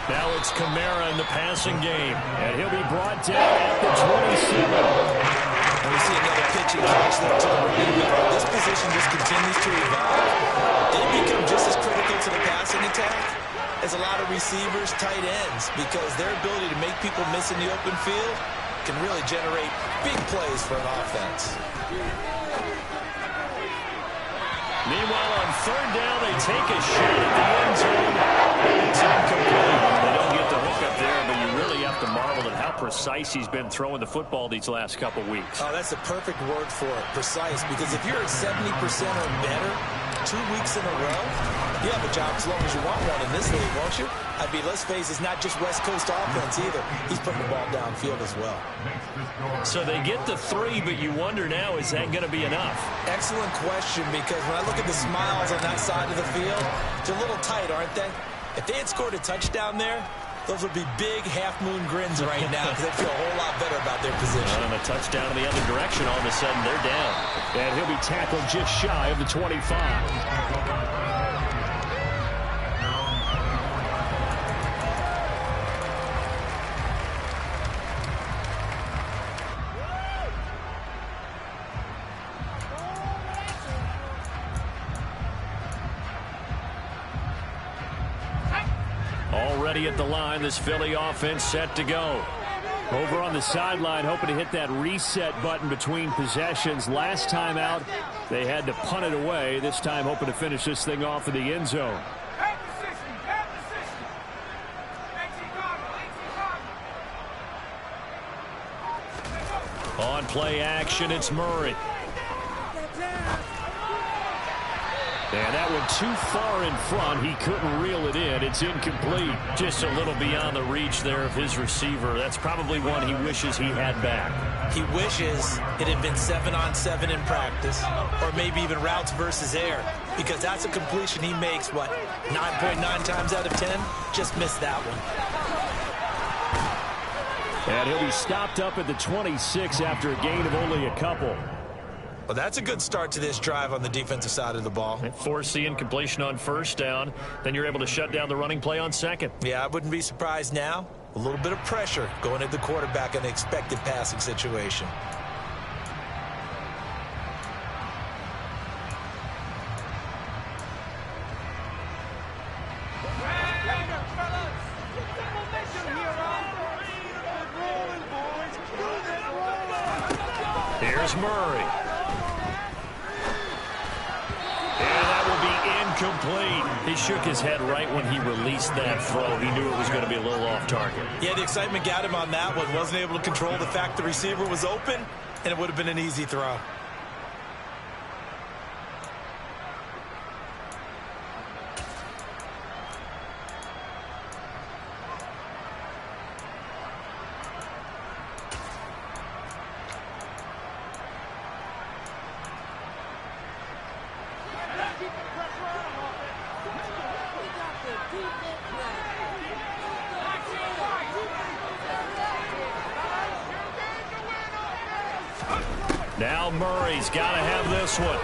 Now it's Kamara in the passing game, and he'll be brought down at the 27. And we see another pitching catch there to the running back. This position just continues to evolve. They become just as critical to the passing attack as a lot of receivers, tight ends, because their ability to make people miss in the open field can really generate big plays for an offense. Meanwhile, on third down, they take a shot at the end zone. It's incomplete. They don't get the hook up there, but you really have to marvel at how precise he's been throwing the football these last couple weeks. Oh, that's a perfect word for it, precise, because if you're at 70% or better 2 weeks in a row, you have a job as long as you want one in this league, won't you? Let's face it, it's not just West Coast offense either. He's putting the ball downfield as well. So they get the 3, but you wonder now, is that going to be enough? Excellent question, because when I look at the smiles on that side of the field, they're a little tight, aren't they? If they had scored a touchdown there, those would be big half-moon grins right now because they feel a whole lot better about their position. And a touchdown in the other direction, all of a sudden they're down. And he'll be tackled just shy of the 25. Already at the line, this Philly offense set to go. Over on the sideline, hoping to hit that reset button between possessions. Last time out, they had to punt it away. This time, hoping to finish this thing off in the end zone. On play action, it's Murray. And that one too far in front. He couldn't reel it in. It's incomplete. Just a little beyond the reach there of his receiver. That's probably one he wishes he had back. He wishes it had been 7-on-7 in practice, or maybe even routes versus air, because that's a completion he makes, 9.9 times out of 10? Just missed that one. And he'll be stopped up at the 26 after a gain of only a couple. Well, that's a good start to this drive on the defensive side of the ball. Force the incompletion on first down. Then you're able to shut down the running play on second. Yeah, I wouldn't be surprised now. A little bit of pressure going at the quarterback in an expected passing situation. Here's Murray. Complete. He shook his head right when he released that throw. He knew it was going to be a little off target. Yeah, the excitement got him on that one. Wasn't able to control the fact the receiver was open, and it would have been an easy throw. Now Murray's got to have this one.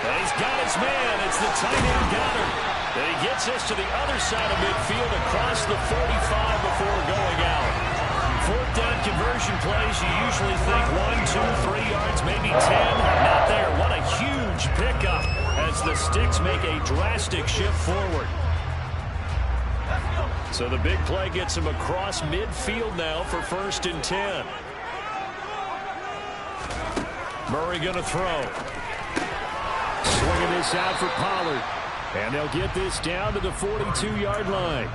And he's got his man. It's the tight end Goddard. And he gets us to the other side of midfield across the 45 before going out. Fourth down conversion plays, you usually think 1, 2, 3 yards, maybe 10. Not there. What a huge pickup as the Sticks make a drastic shift forward. So the big play gets him across midfield now for 1st and 10. Murray going to throw. Swinging this out for Pollard. And they'll get this down to the 42-yard line.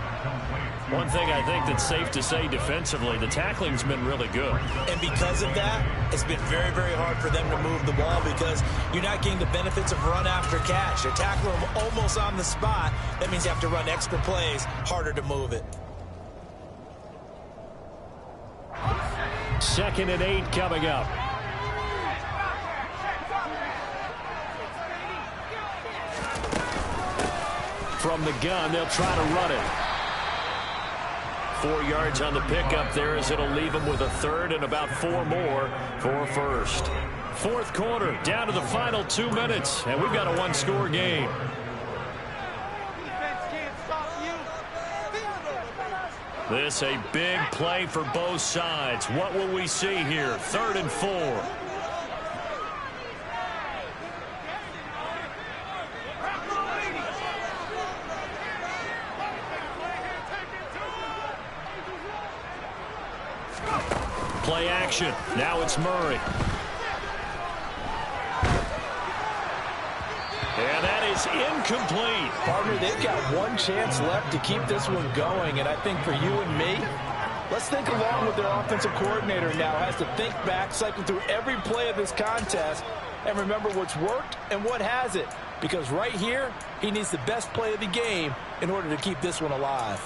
One thing I think that's safe to say defensively, the tackling's been really good. And because of that, it's been very, very hard for them to move the ball because you're not getting the benefits of run after catch. They're tackling them almost on the spot. That means you have to run extra plays, harder to move it. 2nd and 8 coming up. From the gun, they'll try to run it. 4 yards on the pickup there as it'll leave them with a 3rd and about 4 more for 1st. Fourth quarter, down to the final 2 minutes, and we've got a one-score game. This a big play for both sides. What will we see here? 3rd and 4. Play action. Now it's Murray. And that is incomplete. Partner, they've got one chance left to keep this one going, and I think for you and me, let's think along with their offensive coordinator now. Has to think back, cycle through every play of this contest, and remember what's worked and what hasn't. Because right here, he needs the best play of the game in order to keep this one alive.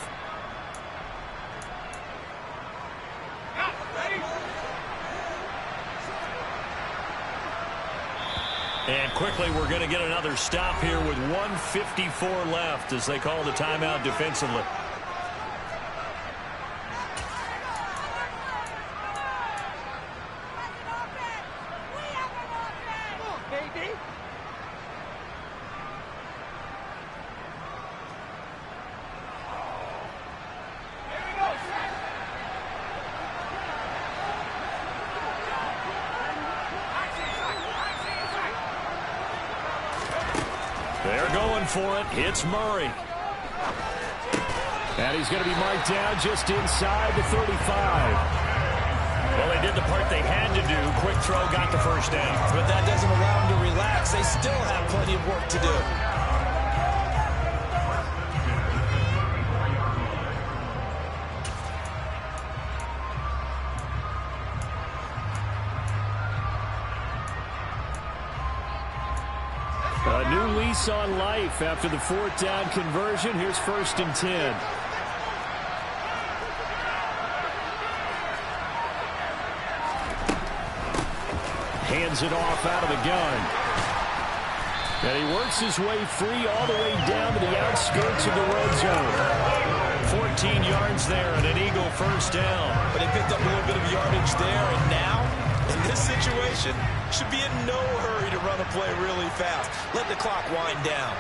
And quickly, we're going to get another stop here with 1:54 left as they call the timeout defensively. They're going for it. It's Murray. And he's going to be marked down just inside the 35. Well, they did the part they had to do. Quick throw got the first down. But that doesn't allow them to relax. They still have plenty of work to do. A new lease on life after the 4th down conversion. Here's 1st and 10. Hands it off out of the gun. And he works his way free all the way down to the outskirts of the red zone. 14 yards there and an Eagle first down. But he picked up a little bit of yardage there, and now, in this situation, should be in no hurry to run a play really fast. Let the clock wind down.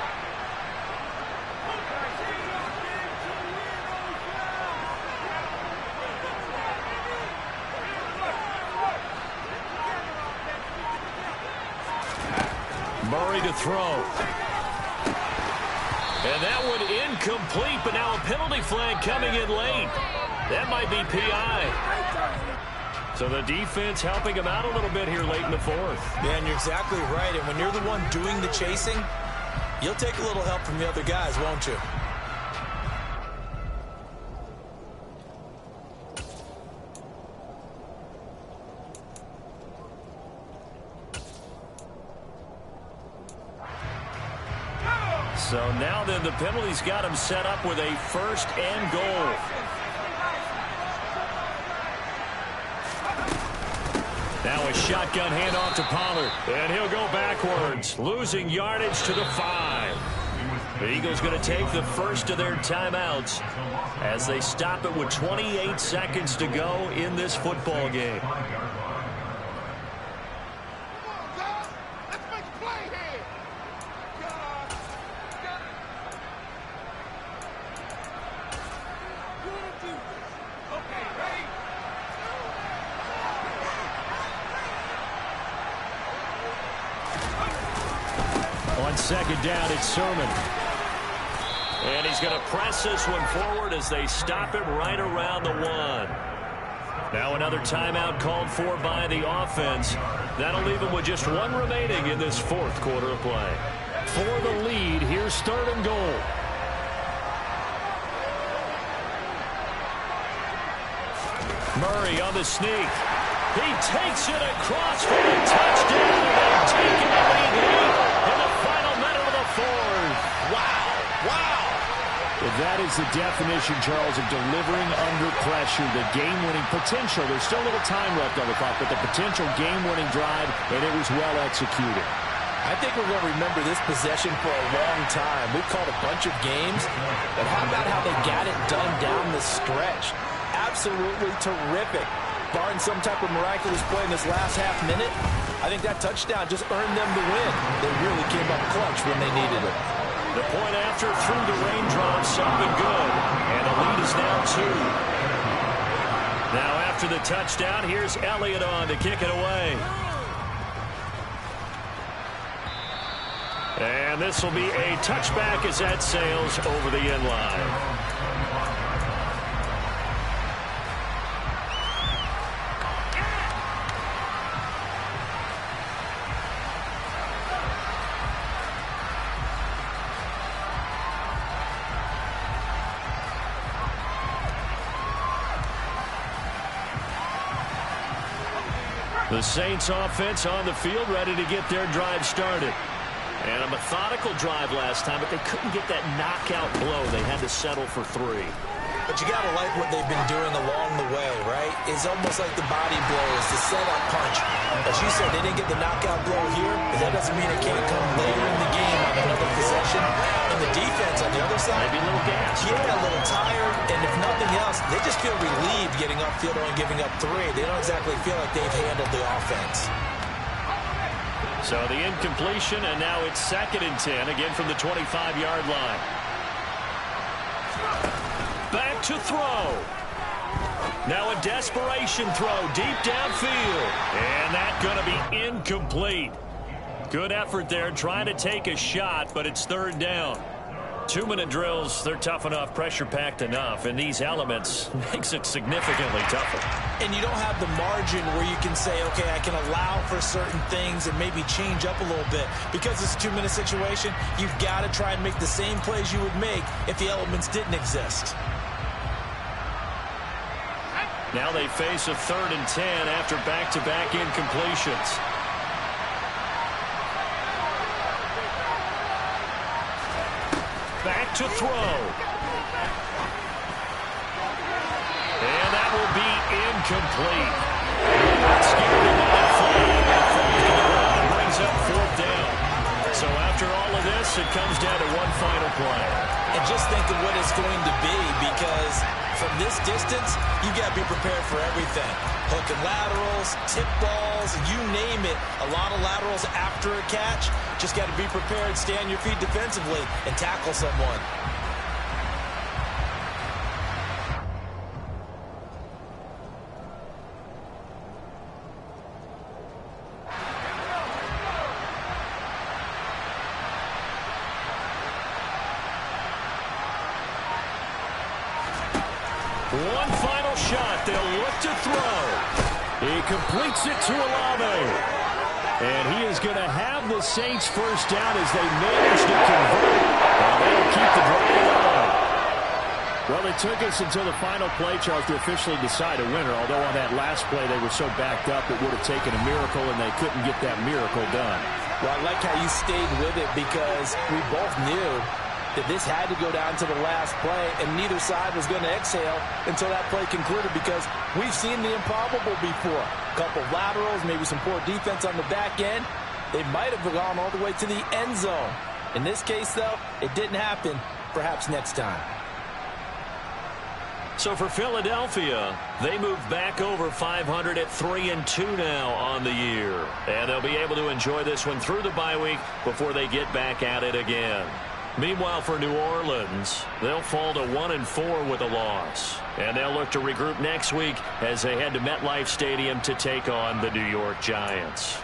Murray to throw. And that one incomplete, but now a penalty flag coming in late. That might be PI. So the defense helping him out a little bit here late in the 4th. Yeah, and you're exactly right. And when you're the one doing the chasing, you'll take a little help from the other guys, won't you? So now then the penalty's got him set up with a 1st and goal. Now a shotgun handoff to Pollard. And he'll go backwards, losing yardage to the 5. The Eagles going to take the first of their timeouts as they stop it with 28 seconds to go in this football game. On 2nd down, it's Sermon. And he's going to press this one forward as they stop it right around the 1. Now another timeout called for by the offense. That'll leave them with just 1 remaining in this 4th quarter of play. For the lead, here's 3rd and goal. Murray on the sneak. He takes it across for a touchdown. They've taken the lead late in the final minute of the 4th. Wow. Wow. Well, that is the definition, Charles, of delivering under pressure. The game-winning potential. There's still a little time left on the clock, but the potential game-winning drive, and it was well executed. I think we're going to remember this possession for a long time. We've called a bunch of games, but how about how they got it done down the stretch? Absolutely terrific. barring some type of miraculous play in this last half minute, I think that touchdown just earned them the win. They really came up clutch when they needed it. The point after through the raindrops, up and good. And the lead is now 2. Now after the touchdown, here's Elliott on to kick it away. And this will be a touchback as that sails over the end line. The Saints offense on the field, ready to get their drive started. And a methodical drive last time, but they couldn't get that knockout blow. They had to settle for 3. But you got to like what they've been doing along the way, right? It's almost like the body blows, the setup punch. As you said, they didn't get the knockout blow here, but that doesn't mean it can't come later in the game on another possession. And the defense on the other side, maybe a little gas. Yeah, a little tired. And if nothing else, they just feel relieved getting upfield and giving up 3. They don't exactly feel like they've handled the offense. So the incompletion, and now it's 2nd and 10, again from the 25-yard line. Back to throw. Now a desperation throw deep downfield. And that's going to be incomplete. Good effort there trying to take a shot, but it's 3rd down. 2-minute drills, they're tough enough, pressure-packed enough, and these elements makes it significantly tougher. And you don't have the margin where you can say, okay, I can allow for certain things and maybe change up a little bit. Because it's a 2-minute situation, you've got to try and make the same plays you would make if the elements didn't exist. Now they face a 3rd and 10 after back-to-back incompletions. Back to throw. And that will be incomplete. Not scared of that flag. Brings up 4th down. So after all of this, it comes down to one final play. And just think of what it's going to be, because from this distance, you got to be prepared for everything. Hook and laterals, tip balls, you name it. A lot of laterals after a catch. Just got to be prepared, stay on your feet defensively, and tackle someone. One final shot. They'll look to throw. He completes it to Olave. And he is going to have the Saints first down as they manage to convert. And they'll keep the drive alive. Well, it took us until the final play, Charles, to officially decide a winner. Although on that last play they were so backed up it would have taken a miracle, and they couldn't get that miracle done. Well, I like how you stayed with it, because we both knew that this had to go down to the last play, and neither side was going to exhale until that play concluded, because we've seen the improbable before. A couple laterals, maybe some poor defense on the back end. They might have gone all the way to the end zone. In this case, though, it didn't happen. Perhaps next time. So for Philadelphia, they move back over 500 at 3-2 now on the year. And they'll be able to enjoy this one through the bye week before they get back at it again. Meanwhile, for New Orleans, they'll fall to 1-4 with a loss. And they'll look to regroup next week as they head to MetLife Stadium to take on the New York Giants.